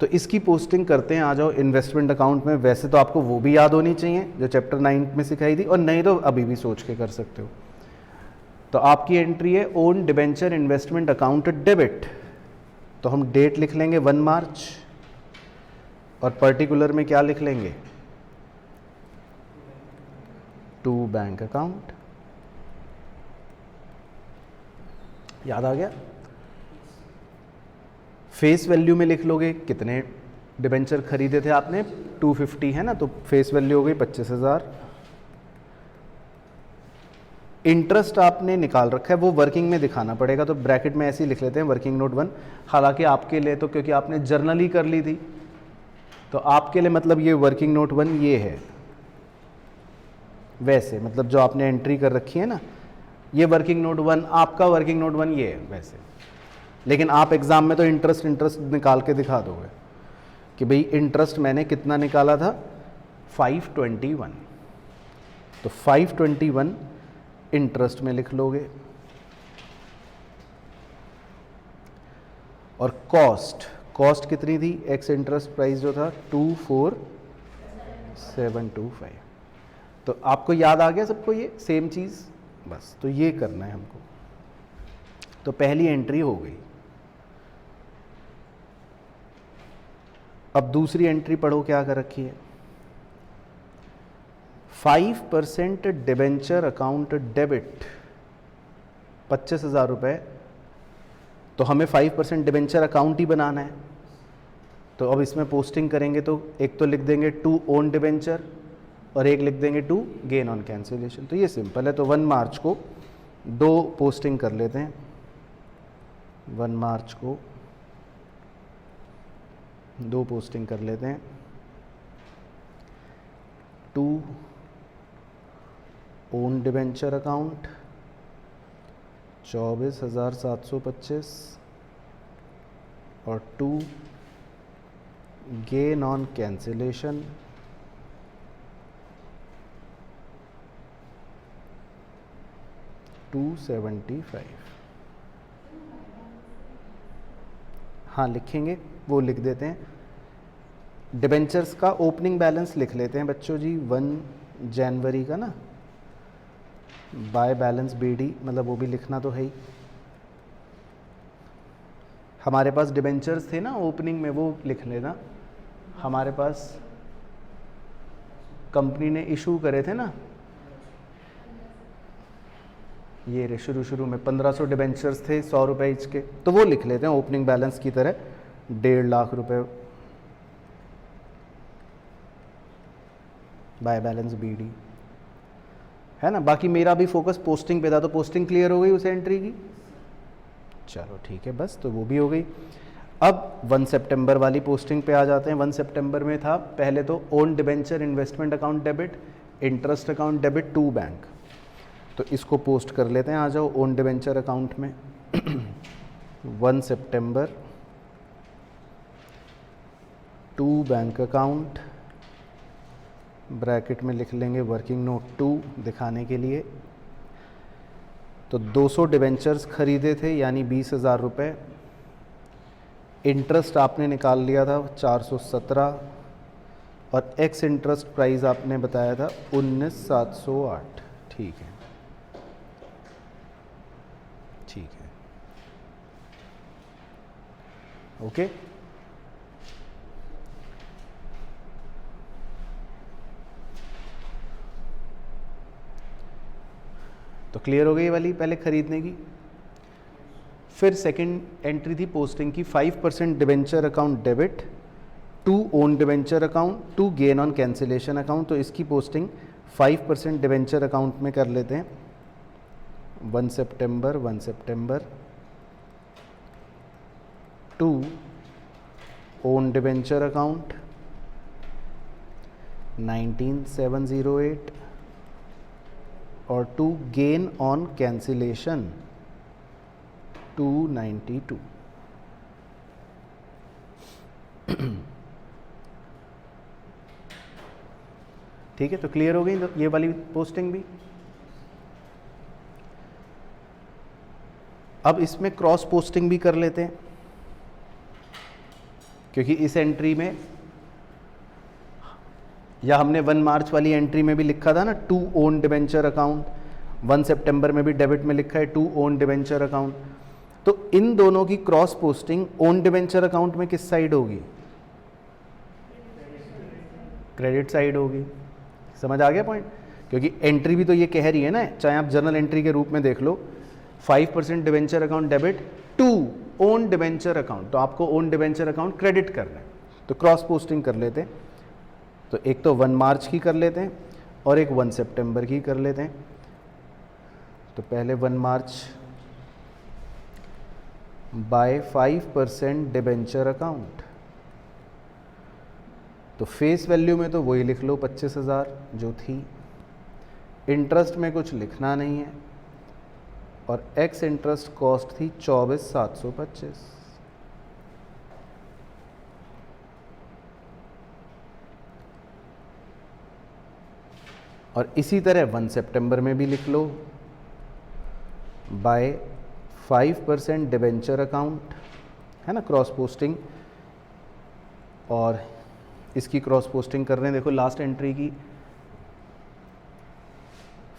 तो इसकी पोस्टिंग करते हैं, आ जाओ इन्वेस्टमेंट अकाउंट में। वैसे तो आपको वो भी याद होनी चाहिए जो चैप्टर 9 में सिखाई थी, और नहीं तो अभी भी सोच के कर सकते हो। तो आपकी एंट्री है own debenture investment account debit, तो हम डेट लिख लेंगे 1 मार्च, और पर्टिकुलर में क्या लिख लेंगे, टू बैंक अकाउंट। याद आ गया। फेस वैल्यू में लिख लोगे, कितने डिबेंचर खरीदे थे आपने, 250 है ना, तो फेस वैल्यू हो गई 25,000। इंटरेस्ट आपने निकाल रखा है, वो वर्किंग में दिखाना पड़ेगा, तो ब्रैकेट में ऐसे ही लिख लेते हैं वर्किंग नोट 1। हालांकि आपके लिए तो, क्योंकि आपने जर्नली कर ली थी, तो आपके लिए मतलब ये वर्किंग नोट 1 ये है। वैसे मतलब जो आपने एंट्री कर रखी है ना, ये वर्किंग नोट 1, आपका वर्किंग नोट 1 ये है वैसे। लेकिन आप एग्ज़ाम में तो इंटरेस्ट निकाल के दिखा दोगे कि भाई इंटरेस्ट मैंने कितना निकाला था, 521, तो 521 इंटरेस्ट में लिख लोगे। और कॉस्ट कितनी थी, एक्स इंटरेस्ट प्राइस जो था 24725। तो आपको याद आ गया सबको, ये सेम चीज़, बस तो ये करना है हमको। तो पहली एंट्री हो गई। अब दूसरी एंट्री पढ़ो क्या कर रखी है, 5% डिबेंचर अकाउंट डेबिट, 25,000 रुपये। तो हमें 5% डिबेंचर अकाउंट ही बनाना है, तो अब इसमें पोस्टिंग करेंगे तो एक तो लिख देंगे टू ओन डिबेंचर, और एक लिख देंगे टू गेन ऑन कैंसिलेशन। तो ये सिंपल है। तो 1 मार्च को 2 पोस्टिंग कर लेते हैं। 1 मार्च को 2 पोस्टिंग कर लेते हैं। टू ओन डिबेंचर अकाउंट 24,725 और टू गेन ऑन कैंसिलेशन 275। हाँ लिखेंगे, वो लिख देते हैं। डिबेंचर्स का ओपनिंग बैलेंस लिख लेते हैं बच्चों जी, 1 जनवरी का ना, बाय बैलेंस बीडी, मतलब वो भी लिखना तो है ही। हमारे पास डिबेंचर्स थे ना ओपनिंग में, वो लिख लेना। हमारे पास कंपनी ने इशू करे थे ना, ये रे शुरू में 1500 डिबेंचर्स थे 100 रुपये ईच के, तो वो लिख लेते हैं ओपनिंग बैलेंस की तरह, 1.5 लाख रुपए बाय बैलेंस बीडी, है ना। बाकी मेरा भी फोकस पोस्टिंग पे था, तो पोस्टिंग क्लियर हो गई उस एंट्री की। चलो ठीक है, बस तो वो भी हो गई। अब 1 सितंबर वाली पोस्टिंग पे आ जाते हैं। 1 सितंबर में था पहले तो own debenture investment account debit, interest account debit to bank, तो इसको पोस्ट कर लेते हैं। आ जाओ ओन डिबेंचर अकाउंट में 1 सितंबर टू बैंक अकाउंट, ब्रैकेट में लिख लेंगे वर्किंग नोट 2 दिखाने के लिए। तो 200 डिबेंचर्स खरीदे थे यानी 20,000 रुपये। इंटरेस्ट आपने निकाल लिया था 417, और एक्स इंटरेस्ट प्राइस आपने बताया था 19,708। ठीक है, ठीक है, ओके। तो क्लियर हो गई वाली पहले खरीदने की। फिर सेकंड एंट्री थी पोस्टिंग की, 5% debenture account debit, to own debenture account, to gain on cancellation account. तो इसकी पोस्टिंग 5% डिवेंचर अकाउंट में कर लेते हैं। 1 सितंबर टू ओन डिवेंचर अकाउंट 19708 और टू गेन ऑन कैंसिलेशन 292। ठीक है, तो क्लियर हो गई ये वाली पोस्टिंग भी। अब इसमें क्रॉस पोस्टिंग भी कर लेते हैं, क्योंकि इस एंट्री में, या हमने 1 मार्च वाली एंट्री में भी लिखा था ना, टू ओन डिवेंचर अकाउंट। 1 सितंबर में भी डेबिट में लिखा है टू ओन डिवेंचर अकाउंट। तो इन दोनों की cross posting own debenture account में किस साइड होगी? क्रेडिट साइड होगी। समझ आ गया पॉइंट? क्योंकि एंट्री भी तो ये कह रही है ना, चाहे आप जर्नल एंट्री के रूप में देख लो, 5% debenture account debit to own debenture account, तो आपको ओन डिवेंचर अकाउंट क्रेडिट करना है। तो क्रॉस पोस्टिंग कर लेते हैं। तो एक तो 1 मार्च की कर लेते हैं और एक 1 सितंबर की कर लेते हैं। तो पहले 1 मार्च बाय 5% डिवेंचर अकाउंट। तो फेस वैल्यू में तो वही लिख लो 25,000 जो थी। इंटरेस्ट में कुछ लिखना नहीं है, और एक्स इंटरेस्ट कॉस्ट थी 24,725। और इसी तरह 1 सितंबर में भी लिख लो बाय 5% डिवेंचर अकाउंट, है ना, क्रॉस पोस्टिंग। और इसकी क्रॉस पोस्टिंग कर रहे हैं, देखो लास्ट एंट्री की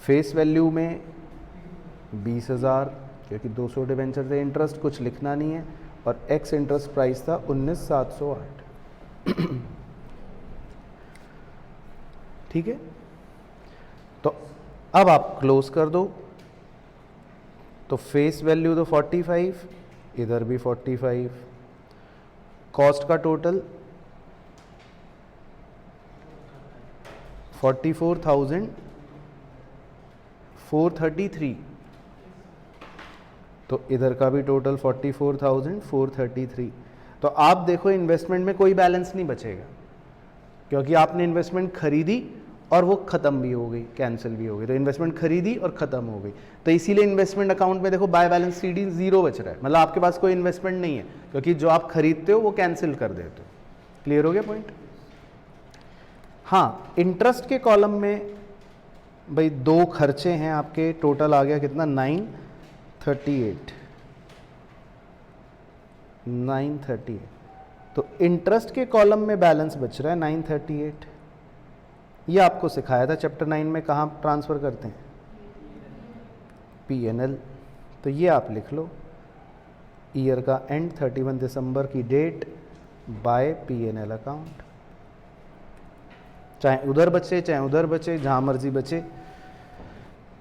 फेस वैल्यू में 20,000, क्योंकि 200 डिवेंचर थे। इंटरेस्ट कुछ लिखना नहीं है, और एक्स इंटरेस्ट प्राइस था 19,708। ठीक है, तो अब आप क्लोज कर दो। तो फेस वैल्यू तो 45, इधर भी 45, कॉस्ट का टोटल 44,433, तो इधर का भी टोटल 44,433। तो आप देखो इन्वेस्टमेंट में कोई बैलेंस नहीं बचेगा, क्योंकि आपने इन्वेस्टमेंट खरीदी और वो ख़त्म भी हो गई, कैंसिल भी हो गई। तो इन्वेस्टमेंट खरीदी और ख़त्म हो गई, तो इसीलिए इन्वेस्टमेंट अकाउंट में देखो बाय बैलेंस CD 0 बच रहा है। मतलब आपके पास कोई इन्वेस्टमेंट नहीं है, क्योंकि जो आप खरीदते हो वो कैंसिल कर देते हो। क्लियर हो गया पॉइंट? हाँ, इंटरेस्ट के कॉलम में भाई 2 खर्चे हैं आपके, टोटल आ गया कितना? 938। तो इंटरेस्ट के कॉलम में बैलेंस बच रहा है 938। ये आपको सिखाया था चैप्टर 9 में, कहाँ ट्रांसफ़र करते हैं? P&L। तो ये आप लिख लो, ईयर का एंड 31 दिसंबर की डेट बाय P&L अकाउंट। चाहे उधर बचे चाहे उधर बचे, जहाँ मर्जी बचे,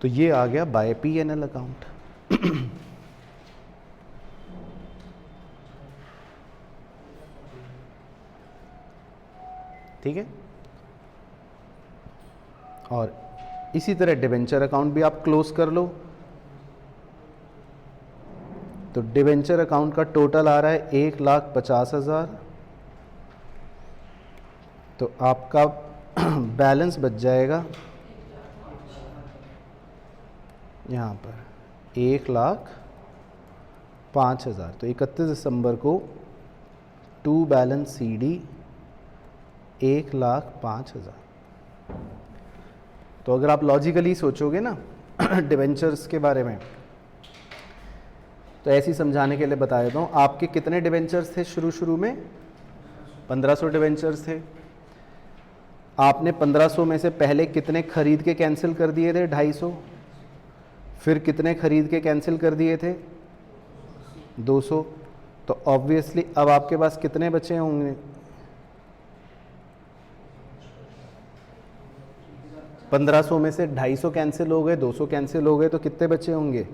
तो ये आ गया बाय P&L अकाउंट। ठीक है, और इसी तरह डिवेंचर अकाउंट भी आप क्लोज कर लो। तो डिवेंचर अकाउंट का टोटल आ रहा है 1,50,000। तो आपका बैलेंस बच जाएगा यहाँ पर 1,05,000। तो 31 दिसंबर को टू बैलेंस CD 1,05,000। तो अगर आप लॉजिकली सोचोगे ना डिवेंचर्स के बारे में, तो ऐसे ही समझाने के लिए बता देता हूँ। आपके कितने डिवेंचर्स थे शुरू में? 1500 डिवेंचर्स थे। आपने 1500 में से पहले कितने खरीद के कैंसिल कर दिए थे? 250। फिर कितने खरीद के कैंसिल कर दिए थे? 200। तो ऑब्वियसली अब आपके पास कितने बचे होंगे? 1500 में से 250 कैंसिल हो गए, 200 कैंसिल हो गए, तो कितने बचे होंगे?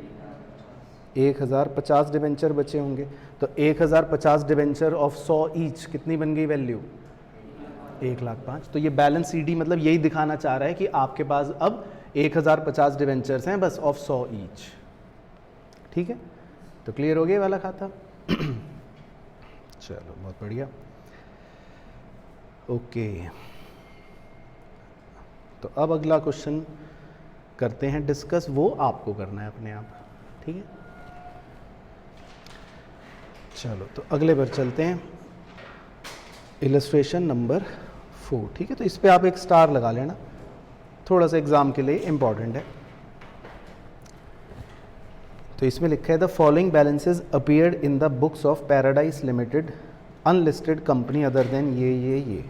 1050 डिवेंचर बचे होंगे। तो 1050 डिवेंचर ऑफ 100 ईच कितनी बन गई वैल्यू? 1,05,000। तो ये बैलेंस सीडी मतलब यही दिखाना चाह रहा है कि आपके पास अब 1050 डिवेंचर्स हैं बस ऑफ 100 ईच। ठीक है, तो क्लियर हो गया ये वाला खाता। चलो बहुत बढ़िया। ओके, तो अब अगला क्वेश्चन करते हैं डिस्कस, वो आपको करना है अपने आप। ठीक है, चलो तो अगले पर चलते हैं, इलस्ट्रेशन नंबर 4। ठीक है, तो इस पे आप एक स्टार लगा लेना, थोड़ा सा एग्जाम के लिए इम्पॉर्टेंट है। तो इसमें लिखा है the following balances appeared in the books of paradise limited unlisted company other than ये।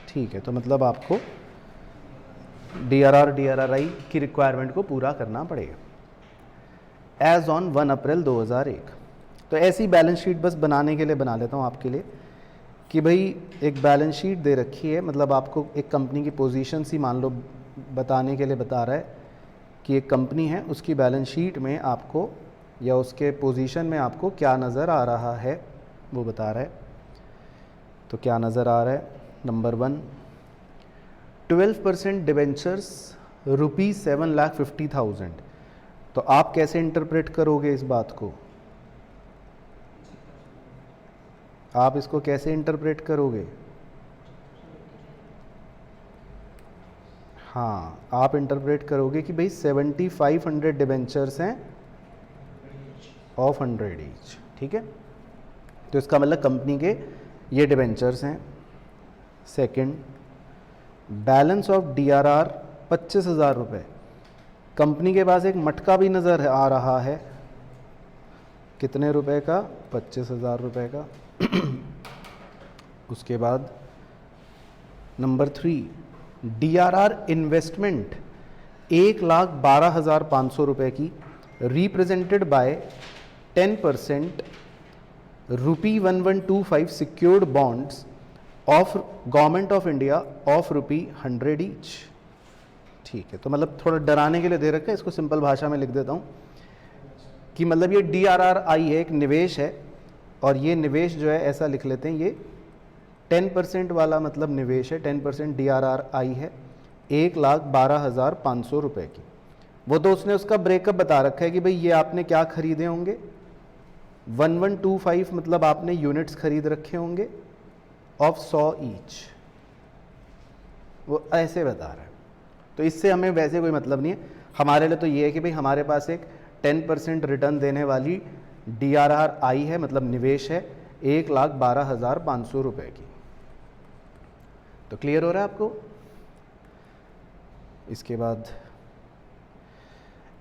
ठीक है, तो मतलब आपको DRR DRRI की रिक्वायरमेंट को पूरा करना पड़ेगा एज ऑन 1 अप्रैल 2001। तो ऐसी बैलेंस शीट बस बनाने के लिए बना लेता हूँ आपके लिए कि भाई एक बैलेंस शीट दे रखी है, मतलब आपको एक कंपनी की पोजीशन सी मान लो बताने के लिए बता रहा है कि एक कंपनी है, उसकी बैलेंस शीट में आपको या उसके पोजीशन में आपको क्या नज़र आ रहा है वो बता रहा है। तो क्या नज़र आ रहा है, नंबर 1 12% डिवेंचर्स ₹7,50,000। तो आप कैसे इंटरप्रेट करोगे इस बात को, आप इसको कैसे इंटरप्रेट करोगे? हाँ, आप इंटरप्रेट करोगे कि भाई 7,500 डिवेंचर्स हैं ऑफ 100 ईच। ठीक है, तो इसका मतलब कंपनी के ये डिवेंचर्स हैं। सेकंड, बैलेंस ऑफ DRR 25,000 रुपये। कंपनी के पास एक मटका भी नज़र आ रहा है, कितने रुपए का? 25,000 रुपये का। उसके बाद नंबर 3, DRR इन्वेस्टमेंट 1,12,500 रुपये की, represented by 10% ₹1125 secured bonds of government of India of ₹100 each. ठीक है, तो मतलब थोड़ा डराने के लिए दे रखा है, इसको सिंपल भाषा में लिख देता हूँ कि मतलब ये DRRI है, एक निवेश है, और ये निवेश जो है ऐसा लिख लेते हैं, ये 10% वाला मतलब निवेश है, 10% DRRI है 1,12,500 रुपये की। वो तो उसने उसका ब्रेकअप बता रखा है कि भाई ये आपने क्या खरीदे होंगे, 1125 मतलब आपने यूनिट्स खरीद रखे होंगे ऑफ 100 ईच, वो ऐसे बता रहा है। तो इससे हमें वैसे कोई मतलब नहीं है, हमारे लिए तो ये है कि भाई हमारे पास एक 10% रिटर्न देने वाली DRRI है, मतलब निवेश है 1,12,500 रुपये की। तो क्लियर हो रहा है आपको? इसके बाद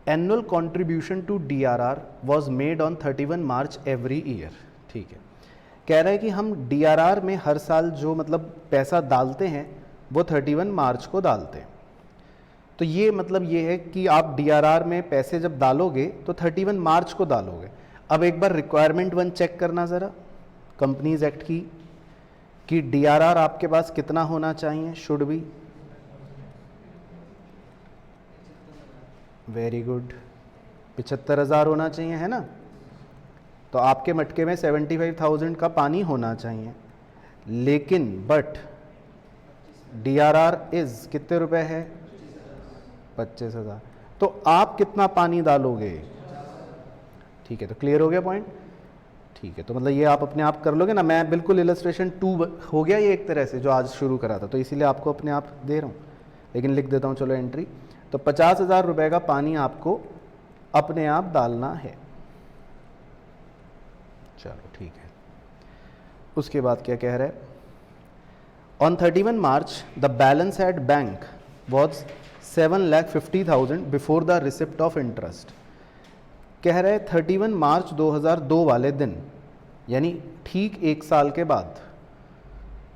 annual contribution to DRR was made on 31 March every year. ठीक है, कह रहा है कि हम DRR में हर साल जो मतलब पैसा डालते हैं वो 31 मार्च को डालते हैं। तो ये मतलब ये है कि आप DRR में पैसे जब डालोगे तो 31 मार्च को डालोगे। अब एक बार रिक्वायरमेंट 1 चेक करना ज़रा कंपनीज एक्ट की कि DRR आपके पास कितना होना चाहिए, शुड बी, वेरी गुड, 75,000 होना चाहिए, है ना। तो आपके मटके में 75,000 का पानी होना चाहिए, लेकिन बट DRR इज कितने रुपए है? 25,000। तो आप कितना पानी डालोगे? ठीक है, तो क्लियर हो गया पॉइंट। ठीक है, तो मतलब ये आप अपने आप कर लोगे ना, मैं बिल्कुल इलस्ट्रेशन 2 हो गया ये एक तरह से जो आज शुरू करा था, तो इसीलिए आपको अपने आप दे रहा हूँ, लेकिन लिख देता हूँ चलो एंट्री। तो 50,000 रुपये का पानी आपको अपने आप डालना है। चलो ठीक है, उसके बाद क्या कह रहा है, on 31 March the balance at bank was 7,50,000 before the receipt of interest. कह रहे 31 मार्च 2002 वाले दिन, यानी ठीक 1 साल के बाद।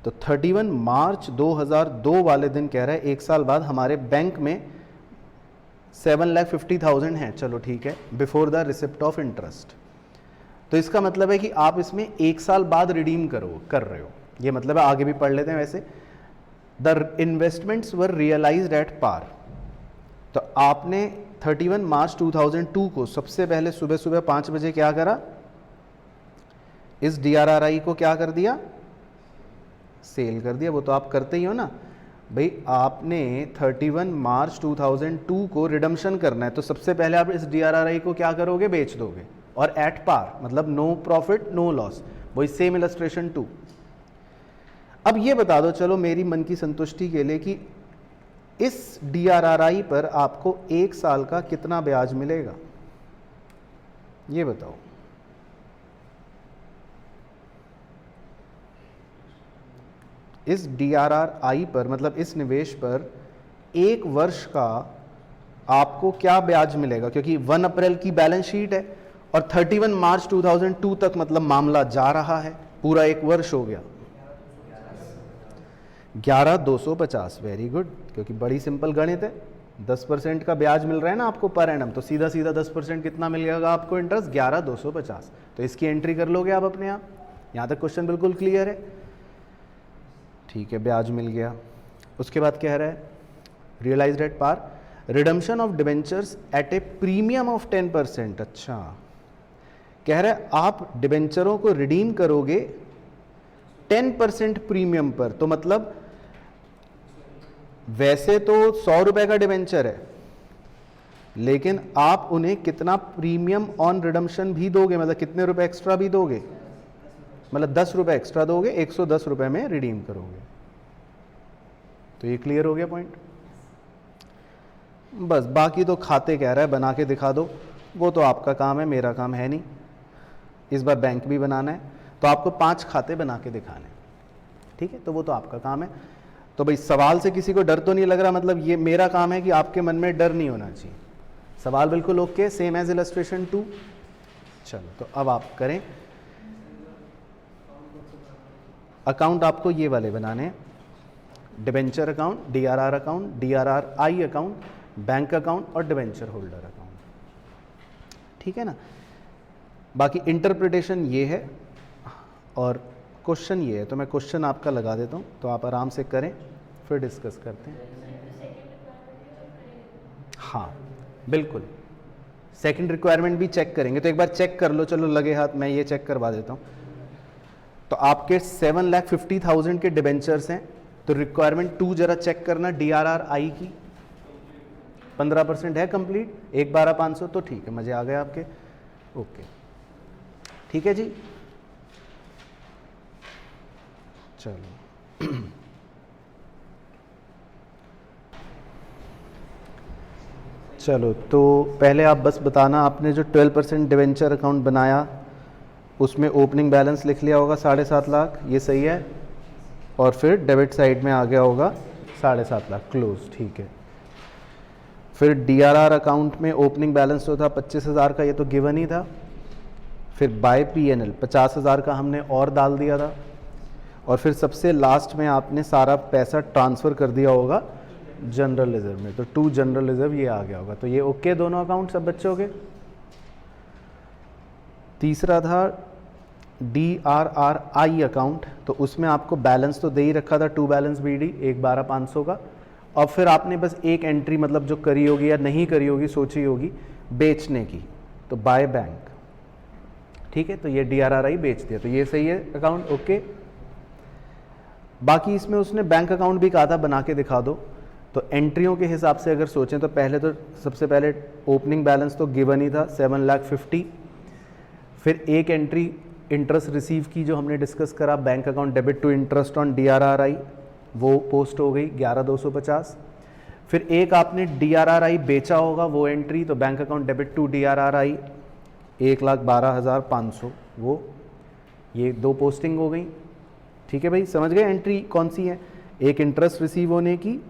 तो 31 मार्च 2002 वाले दिन कह रहे 1 साल बाद हमारे बैंक में 7,50,000 है, चलो ठीक है, before the receipt of interest. तो इसका मतलब है कि आप इसमें 1 साल बाद रिडीम कर रहे हो, ये मतलब है, आगे भी पढ़ लेते हैं वैसे। The investments were realised at par. तो आपने 31 मार्च 2002 को सबसे पहले सुबह सुबह 5 बजे क्या करा, इस DRRI को क्या कर दिया, सेल कर दिया, वो तो आप करते ही हो ना भाई। आपने 31 मार्च 2002 को रिडम्पशन करना है, तो सबसे पहले आप इस DRRI को क्या करोगे, बेच दोगे, और एट पार, मतलब नो प्रॉफिट नो लॉस, वही सेम इलस्ट्रेशन 2। अब ये बता दो चलो मेरी मन की संतुष्टि के लिए कि इस DRRI पर आपको 1 साल का कितना ब्याज मिलेगा, ये बताओ। इस DRRI पर, मतलब इस निवेश पर 1 वर्ष का आपको क्या ब्याज मिलेगा, क्योंकि 1 अप्रैल की बैलेंस शीट है और 31 मार्च 2002 तक मतलब मामला जा रहा है, पूरा 1 वर्ष हो गया। 11,250, वेरी गुड, क्योंकि बड़ी सिंपल गणित है। 10% का ब्याज मिल रहा है ना आपको पर एनम, तो सीधा सीधा 10% कितना मिलेगा आपको इंटरेस्ट, 11,250। तो इसकी एंट्री कर लोगे आप अपने आप। यहाँ तक क्वेश्चन बिल्कुल क्लियर है, ठीक है, ब्याज मिल गया। उसके बाद कह रहा है realised at par, redemption of debentures at a premium of 10%। अच्छा, कह रहा है आप डिबेंचरों को रिडीम करोगे 10% प्रीमियम पर, तो मतलब वैसे तो 100 रुपए का डिबेंचर है, लेकिन आप उन्हें कितना प्रीमियम ऑन रिडम्पशन भी दोगे, मतलब कितने रुपए एक्स्ट्रा भी दोगे, मतलब 10 रुपए एक्स्ट्रा दोगे, 110 रुपए में रिडीम करोगे। तो ये क्लियर हो गया पॉइंट। बस बाकी तो खाते कह रहा है बना के दिखा दो, वो तो आपका काम है, मेरा काम है नहीं। इस बार बैंक भी बनाना है, तो आपको 5 खाते बना के दिखाने, ठीक है, तो वो तो आपका काम है। तो भाई सवाल से किसी को डर तो नहीं लग रहा, मतलब ये मेरा काम है कि आपके मन में डर नहीं होना चाहिए। सवाल बिल्कुल ओके, सेम एज इलस्ट्रेशन 2। चलो तो अब आप करें। अकाउंट आपको ये वाले बनाने हैं, debenture account, DRR account, DRRI account, bank account और डिबेंचर होल्डर अकाउंट, ठीक है ना। बाकी इंटरप्रिटेशन ये है और क्वेश्चन ये है, तो मैं क्वेश्चन आपका लगा देता हूँ, तो आप आराम से करें, फिर डिस्कस करते हैं। हाँ बिल्कुल, सेकंड रिक्वायरमेंट भी चेक करेंगे, तो एक बार चेक कर लो, चलो लगे हाथ मैं ये चेक करवा देता हूँ। तो आपके 7,50,000 के डिबेंचर्स हैं, तो रिक्वायरमेंट 2 जरा चेक करना DRRI की, 15% है कंप्लीट, 1,12,500, तो ठीक है, मजे आ गए आपके, ओके, ठीक है जी। चलो चलो तो पहले आप बस बताना, आपने जो 12% डिवेंचर अकाउंट बनाया उसमें ओपनिंग बैलेंस लिख लिया होगा 7.5 लाख, ये सही है, और फिर डेबिट साइड में आ गया होगा 7.5 लाख क्लोज, ठीक है। फिर DRR अकाउंट में ओपनिंग बैलेंस जो था 25,000 का, ये तो गिवन ही था। फिर बाय PNL 50,000 का हमने और डाल दिया था, और फिर सबसे लास्ट में आपने सारा पैसा ट्रांसफ़र कर दिया होगा जनरल रिजर्व में, तो 2 जनरल रिजर्व ये आ गया होगा। तो ये ओके दोनों अकाउंट सब बच्चों के। तीसरा था DRRI अकाउंट, तो उसमें आपको बैलेंस तो दे ही रखा था 2 बैलेंस BD 1,12,500 का, और फिर आपने बस एक एंट्री मतलब जो करी होगी या नहीं करी होगी, सोची होगी बेचने की, तो बाय बैंक, ठीक है। तो ये DRRI बेच दिया, तो ये सही है अकाउंट, ओके। बाकी इसमें उसने बैंक अकाउंट भी कहा था बना के दिखा दो, तो एंट्रियों के हिसाब से अगर सोचें तो पहले तो सबसे पहले ओपनिंग बैलेंस तो गिवन ही था 7,50,000, फिर एक एंट्री इंटरेस्ट रिसीव की जो हमने डिस्कस करा, bank account debit to interest on DRRI, वो पोस्ट हो गई 11,250। फिर एक आपने DRRI बेचा होगा वो एंट्री, तो bank account debit to DRRI 1,12,500, वो ये 2 पोस्टिंग हो गई, ठीक है भाई, समझ गए एंट्री कौन सी है, एक इंटरेस्ट रिसीव होने की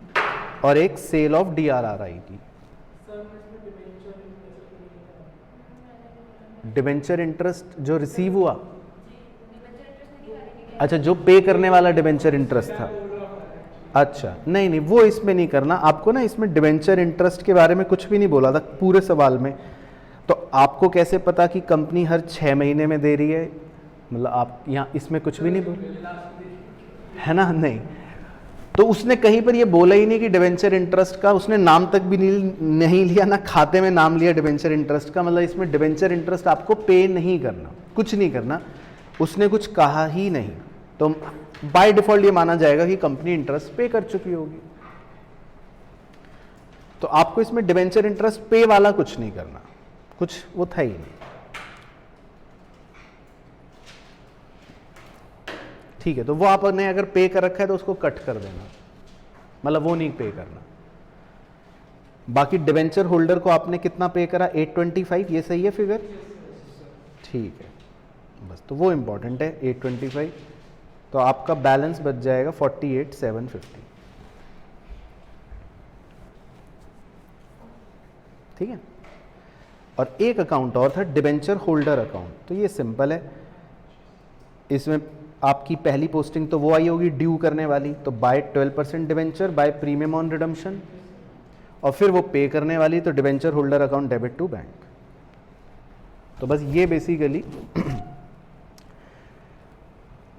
और एक सेल ऑफ DRRI की। डिबेंचर इंटरेस्ट जो रिसीव हुआ, अच्छा जो पे करने वाला डिबेंचर इंटरेस्ट था, अच्छा नहीं नहीं वो इसमें नहीं करना आपको ना, इसमें डिबेंचर इंटरेस्ट के बारे में कुछ भी नहीं बोला था पूरे सवाल में। तो आपको कैसे पता कि कंपनी हर 6 महीने में दे रही है, मतलब आप यहाँ इसमें कुछ भी नहीं बोला है ना, नहीं। तो उसने कहीं पर ये बोला ही नहीं कि डिबेंचर इंटरेस्ट का, उसने नाम तक भी नहीं लिया, ना खाते में नाम लिया डिबेंचर इंटरेस्ट का, मतलब इसमें डिबेंचर इंटरेस्ट आपको पे नहीं करना, कुछ नहीं करना, उसने कुछ कहा ही नहीं। तो बाय डिफॉल्ट ये माना जाएगा कि कंपनी इंटरेस्ट पे कर चुकी होगी। तो आपको इसमें डिबेंचर इंटरेस्ट पे वाला कुछ नहीं करना, कुछ वो था ही नहीं। ठीक है, तो वो आपने अगर पे कर रखा है तो उसको कट कर देना, मतलब वो नहीं पे करना। बाकी डिबेंचर होल्डर को आपने कितना पे करा, 825, ये सही है फिगर? ठीक है, बस तो वो इंपॉर्टेंट है 825। तो आपका बैलेंस बच जाएगा 48,750। ठीक है, और एक अकाउंट और था डिबेंचर होल्डर अकाउंट। तो ये सिंपल है, इसमें आपकी पहली पोस्टिंग तो वो आई होगी ड्यू करने वाली, तो by 12% debenture by premium on redemption, और फिर वो पे करने वाली तो debenture holder account debit to bank. तो बस ये बेसिकली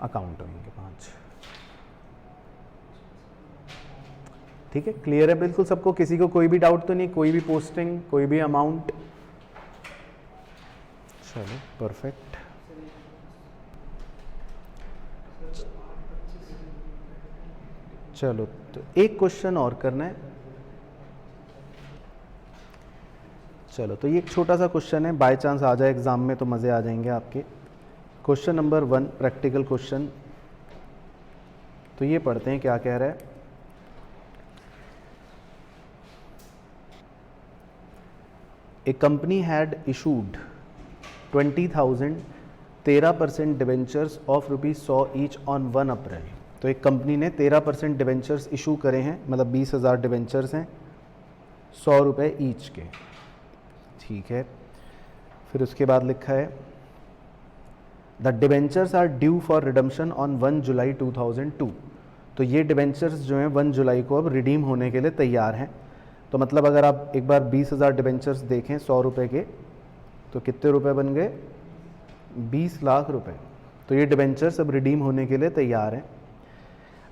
अकाउंट होंगे 5। ठीक है, क्लियर है बिल्कुल सबको? किसी को कोई भी डाउट तो नहीं? कोई भी पोस्टिंग, कोई भी अमाउंट? चलो परफेक्ट। चलो तो एक क्वेश्चन और करना है। चलो तो ये एक छोटा सा क्वेश्चन है, बाय चांस आ जाए एग्जाम में तो मज़े आ जाएंगे आपके। Question number 1 practical question. तो ये पढ़ते हैं क्या कह रहा है। A company had issued 20,000 13% debentures of ₹100 each on 1 April. तो एक कंपनी ने 13% डिबेंचर्स इशू करे हैं, मतलब 20,000 डिबेंचर्स हैं, 100 रुपये ईच के। ठीक है, फिर उसके बाद लिखा है the debentures are due for redemption on 1 July 2002। तो ये डिबेंचर्स जो हैं 1 जुलाई को अब रिडीम होने के लिए तैयार हैं। तो मतलब अगर आप एक बार 20,000 डिबेंचर्स देखें 100 रुपये के, तो कितने रुपए बन गए? 20 लाख रुपए। तो ये डिबेंचर्स अब रिडीम होने के लिए तैयार हैं।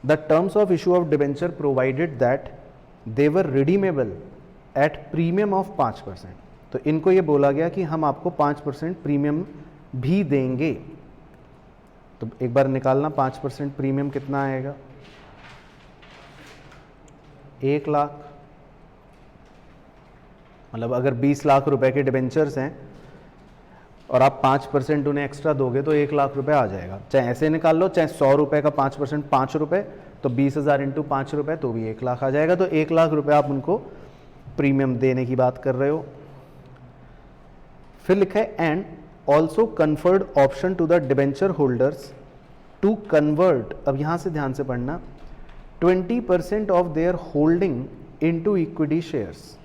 The terms of issue of debenture provided that they were redeemable at premium of 5%। तो इनको ये बोला गया कि हम आपको 5% प्रीमियम भी देंगे। तो एक बार निकालना 5% प्रीमियम कितना आएगा? 1 लाख। मतलब अगर 20 लाख रुपए के डिबेंचर्स हैं और आप 5% उन्हें एक्स्ट्रा दोगे तो 1 लाख रुपए आ जाएगा। चाहे ऐसे निकाल लो, चाहे 100 रुपए का 5% 5 रुपए, तो 20,000 इंटू 5 रुपए तो भी 1 लाख आ जाएगा। तो 1 लाख रुपए आप उनको प्रीमियम देने की बात कर रहे हो। फिर लिखा है and also conferred option to the debenture holders to convert, अब यहां से ध्यान से पढ़ना, 20% of their holding into equity shares.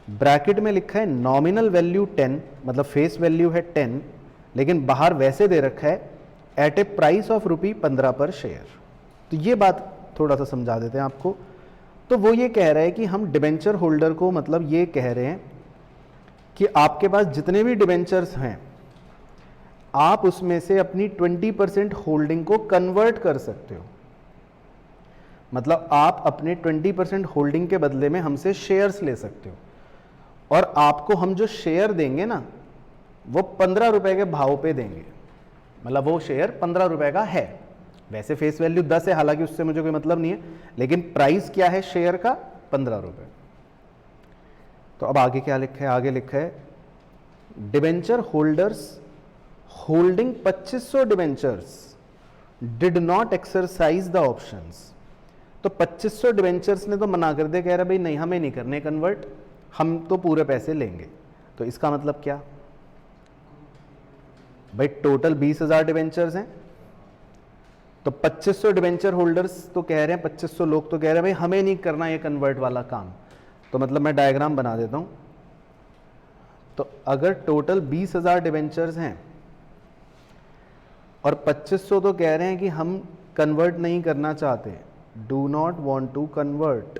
Bracket में लिखा है नॉमिनल वैल्यू 10, मतलब फेस वैल्यू है 10, लेकिन बाहर वैसे दे रखा है एट ए प्राइस ऑफ ₹15 पर शेयर। तो ये बात थोड़ा सा समझा देते हैं आपको। तो वो ये कह रहा है कि हम डिबेंचर होल्डर को, मतलब ये कह रहे हैं कि आपके पास जितने भी डिबेंचर्स हैं आप उसमें से अपनी 20% होल्डिंग को कन्वर्ट कर सकते हो। मतलब आप अपने 20% होल्डिंग के बदले में हमसे शेयर्स ले सकते हो, और आपको हम जो शेयर देंगे ना वो 15 रुपए के भाव पे देंगे। मतलब वो शेयर 15 रुपए का है, वैसे फेस वैल्यू 10 है, हालांकि उससे मुझे कोई मतलब नहीं है, लेकिन प्राइस क्या है शेयर का? 15 रुपए। तो अब आगे क्या लिखा है? आगे लिखा है debenture holders holding 2500 debentures did not exercise the options. तो 2500 डिबेंचर्स ने तो मना कर दिया, कह रहा भाई नहीं हमें नहीं करने कन्वर्ट, हम तो पूरे पैसे लेंगे। तो इसका मतलब क्या भाई? टोटल 20,000 डिबेंचर्स हैं, तो 2500 डिबेंचर होल्डर्स तो कह रहे हैं, 2500 लोग तो कह रहे हैं भाई हमें नहीं करना ये कन्वर्ट वाला काम। तो मतलब मैं डायग्राम बना देता हूं। तो अगर टोटल 20,000 डिबेंचर्स हैं और 2500 तो कह रहे हैं कि हम कन्वर्ट नहीं करना चाहते, do not want to convert,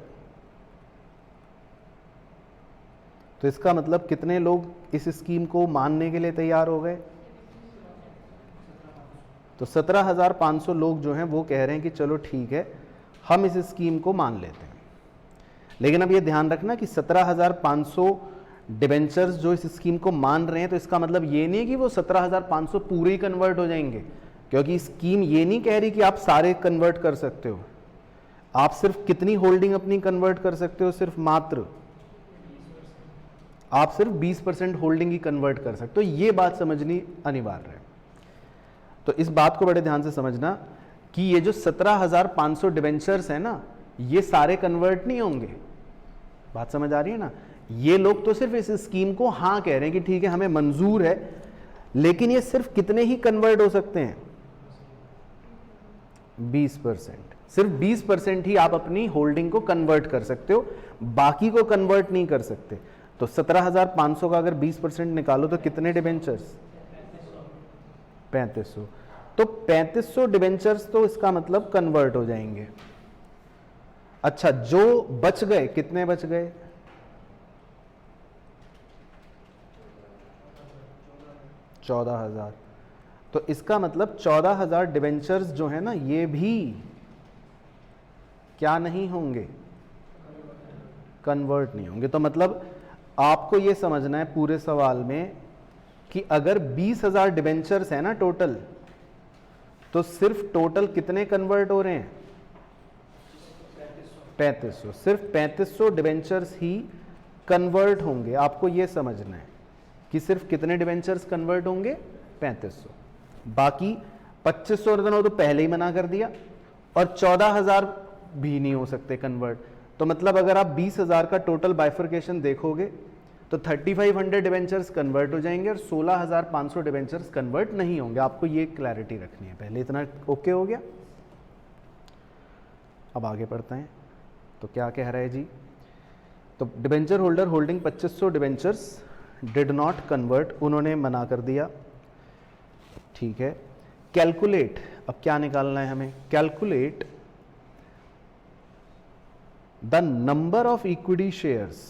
तो इसका मतलब कितने लोग इस स्कीम को मानने के लिए तैयार हो गए? तो 17,500 लोग जो हैं वो कह रहे हैं कि चलो ठीक है हम इस स्कीम को मान लेते हैं। लेकिन अब ये ध्यान रखना कि 17,500 डिबेंचर्स जो इस स्कीम को मान रहे हैं, तो इसका मतलब ये नहीं है कि वो 17,500 पूरे ही कन्वर्ट हो जाएंगे। क्योंकि स्कीम ये नहीं कह रही कि आप सारे कन्वर्ट कर सकते हो, आप सिर्फ कितनी होल्डिंग अपनी कन्वर्ट कर सकते हो, सिर्फ मात्र आप सिर्फ 20% होल्डिंग ही कन्वर्ट कर सकते हो। ये बात समझनी अनिवार्य है। तो इस बात को बड़े ध्यान से समझना कि ये जो 17,500 डिवेंचर्स है ना, ये सारे कन्वर्ट नहीं होंगे। बात समझ आ रही है ना? ये लोग तो सिर्फ इस स्कीम को हाँ कह रहे हैं कि ठीक है हमें मंजूर है, लेकिन ये सिर्फ कितने ही कन्वर्ट हो सकते हैं? 20%। सिर्फ 20% ही आप अपनी होल्डिंग को कन्वर्ट कर सकते हो, बाकी को कन्वर्ट नहीं कर सकते। तो 17,500 का अगर 20% निकालो तो कितने डिबेंचर्स? 3500। तो 3500 डिबेंचर्स तो इसका मतलब कन्वर्ट हो जाएंगे। अच्छा, जो बच गए, कितने बच गए? 14,000। तो इसका मतलब 14,000 डिबेंचर्स जो है ना, ये भी क्या नहीं होंगे? कन्वर्ट नहीं होंगे। तो मतलब आपको ये समझना है पूरे सवाल में कि अगर 20,000 डिबेंचर्स है ना टोटल, तो सिर्फ टोटल कितने कन्वर्ट हो रहे हैं? 3500। सिर्फ 3500 डिबेंचर्स ही कन्वर्ट होंगे। आपको ये समझना है कि सिर्फ कितने डिबेंचर्स कन्वर्ट होंगे? 3500। बाकी 2500 तो पहले ही मना कर दिया, और 14,000 भी नहीं हो सकते कन्वर्ट। तो मतलब अगर आप 20,000 का टोटल बाइफर्केशन देखोगे तो 3,500 डिबेंचर्स कन्वर्ट हो जाएंगे और 16,500 डिबेंचर्स कन्वर्ट नहीं होंगे। आपको ये क्लैरिटी रखनी है पहले। इतना ओके हो गया? अब आगे बढ़ते हैं। तो क्या कह रहा है जी? तो debenture holder holding 2500 debentures did not convert, उन्होंने मना कर दिया। ठीक है। कैलकुलेट, अब क्या निकालना है हमें? Calculate the number of equity shares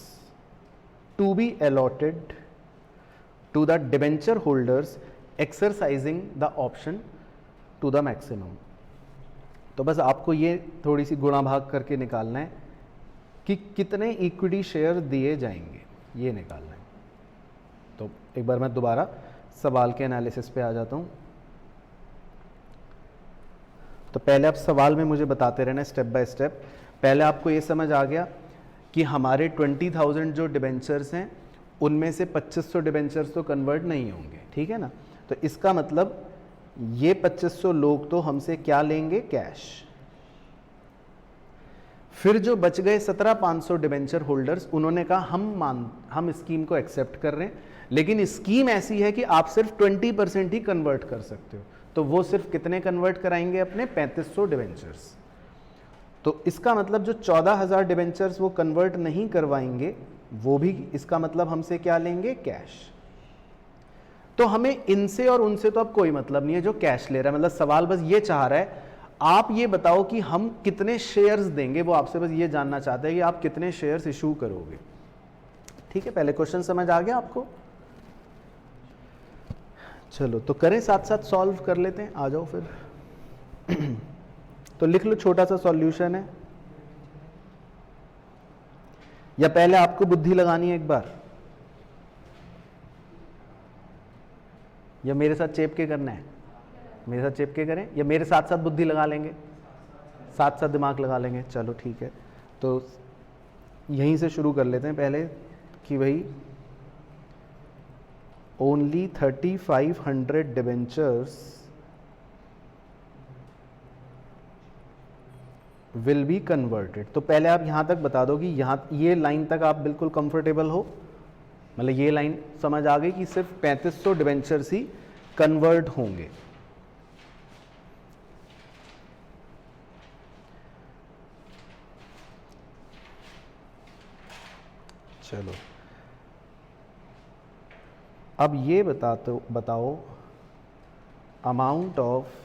to be allotted to the debenture holders exercising the option to the maximum. तो बस आपको ये थोड़ी सी गुणा भाग करके निकालना है कि कितने इक्विटी शेयर दिए जाएंगे, ये निकालना है। तो एक बार मैं दोबारा सवाल के एनालिसिस पे आ जाता हूँ। तो पहले आप सवाल में मुझे बताते रहना स्टेप बाय स्टेप। पहले आपको ये समझ आ गया कि हमारे 20,000 जो डिबेंचर्स हैं उनमें से 2500 डिबेंचर्स तो कन्वर्ट नहीं होंगे, ठीक है ना? तो इसका मतलब ये 2500 लोग तो हमसे क्या लेंगे? कैश। फिर जो बच गए 17,500 डिबेंचर होल्डर्स, उन्होंने कहा हम स्कीम को एक्सेप्ट कर रहे हैं, लेकिन स्कीम ऐसी है कि आप सिर्फ 20% ही कन्वर्ट कर सकते हो। तो वो सिर्फ कितने कन्वर्ट कराएंगे? अपने 3500 डिबेंचर्स। तो इसका मतलब जो 14,000 डिबेंचर्स वो कन्वर्ट नहीं करवाएंगे, वो भी इसका मतलब हमसे क्या लेंगे? कैश। तो हमें इनसे और उनसे तो अब कोई मतलब नहीं है जो कैश ले रहा है। मतलब सवाल बस ये चाह रहा है आप ये बताओ कि हम कितने शेयर्स देंगे। वो आपसे बस ये जानना चाहते हैं कि आप कितने शेयर्स इशू करोगे। ठीक है, पहले क्वेश्चन समझ आ गया आपको? चलो तो करें, साथ साथ सॉल्व कर लेते हैं। आ जाओ फिर। तो लिख लो, छोटा सा सॉल्यूशन है, या पहले आपको बुद्धि लगानी है एक बार, या मेरे साथ चेप के करना है? मेरे साथ चेप के करें या मेरे साथ साथ बुद्धि लगा लेंगे? साथ साथ दिमाग लगा लेंगे। चलो ठीक है, तो यहीं से शुरू कर लेते हैं पहले कि भाई only 3,500 debentures will be converted. तो पहले आप यहां तक बता दो कि यहाँ ये लाइन तक आप बिल्कुल कंफर्टेबल हो, मतलब ये लाइन समझ आ गई कि सिर्फ 3500 डिबेंचर्स ही कन्वर्ट होंगे। चलो अब ये बताओ amount of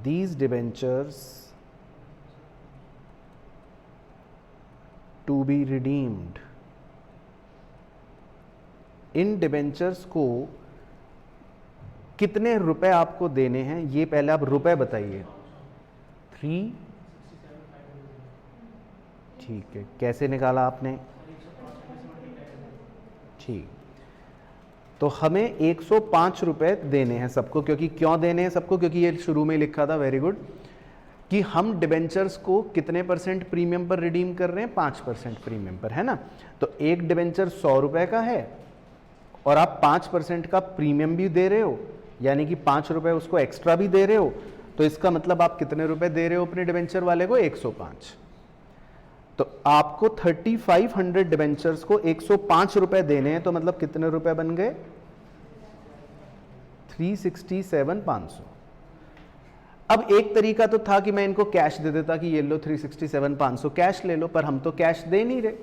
these debentures to be redeemed। In debentures को कितने रुपए आपको देने हैं, ये पहले आप रुपए बताइए। 3। ठीक है, कैसे निकाला आपने? ठीक, तो हमें 105 रुपये देने हैं सबको। क्योंकि क्यों देने हैं सबको? क्योंकि ये शुरू में ही लिखा था, वेरी गुड, कि हम डिबेंचर्स को कितने % प्रीमियम पर रिडीम कर रहे हैं? 5% प्रीमियम पर, है ना। तो एक डिबेंचर 100 रुपये का है और आप 5% का प्रीमियम भी दे रहे हो, यानी कि 5 रुपये उसको एक्स्ट्रा भी दे रहे हो। तो इसका मतलब आप कितने रुपए दे रहे हो अपने डिबेंचर वाले को? 105। तो आपको 3500 डिबेंचर्स को 105 रुपए देने हैं, तो मतलब कितने रुपए बन गए? 367,500। अब एक तरीका तो था कि मैं इनको कैश दे देता कि ये लो 367,500 कैश ले लो, पर हम तो कैश दे नहीं रहे,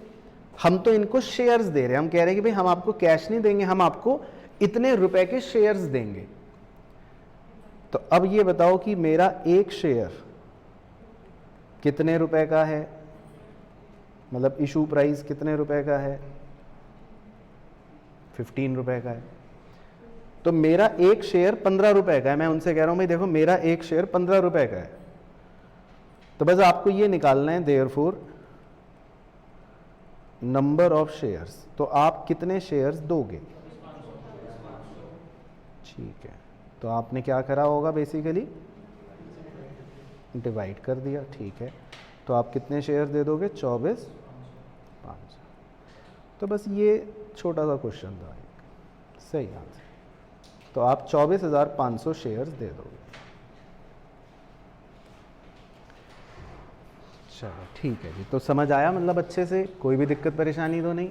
हम तो इनको शेयर्स दे रहे हैं। हम कह रहे हैं कि भाई हम आपको कैश नहीं देंगे, हम आपको इतने रुपए के शेयर्स देंगे। तो अब ये बताओ कि मेरा एक शेयर कितने रुपए का है, मतलब इशू प्राइस कितने रुपए का है? 15 रुपए का है। तो मेरा एक शेयर 15 रुपए का है। मैं उनसे कह रहा हूं भाई देखो मेरा एक शेयर 15 रुपए का है। तो बस आपको ये निकालना है देयरफॉर नंबर ऑफ शेयर्स। तो आप कितने शेयर्स दोगे? ठीक है, तो आपने क्या करा होगा? बेसिकली डिवाइड कर दिया। ठीक है, तो आप कितने शेयर दे दोगे? 24,500। तो बस ये छोटा सा क्वेश्चन था, एक सही आंसर। तो आप 24,500 शेयर्स दे दोगे। चलो ठीक है जी, तो समझ आया मतलब अच्छे से? कोई भी दिक्कत परेशानी तो नहीं?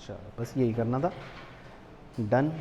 चलो बस यही करना था। डन।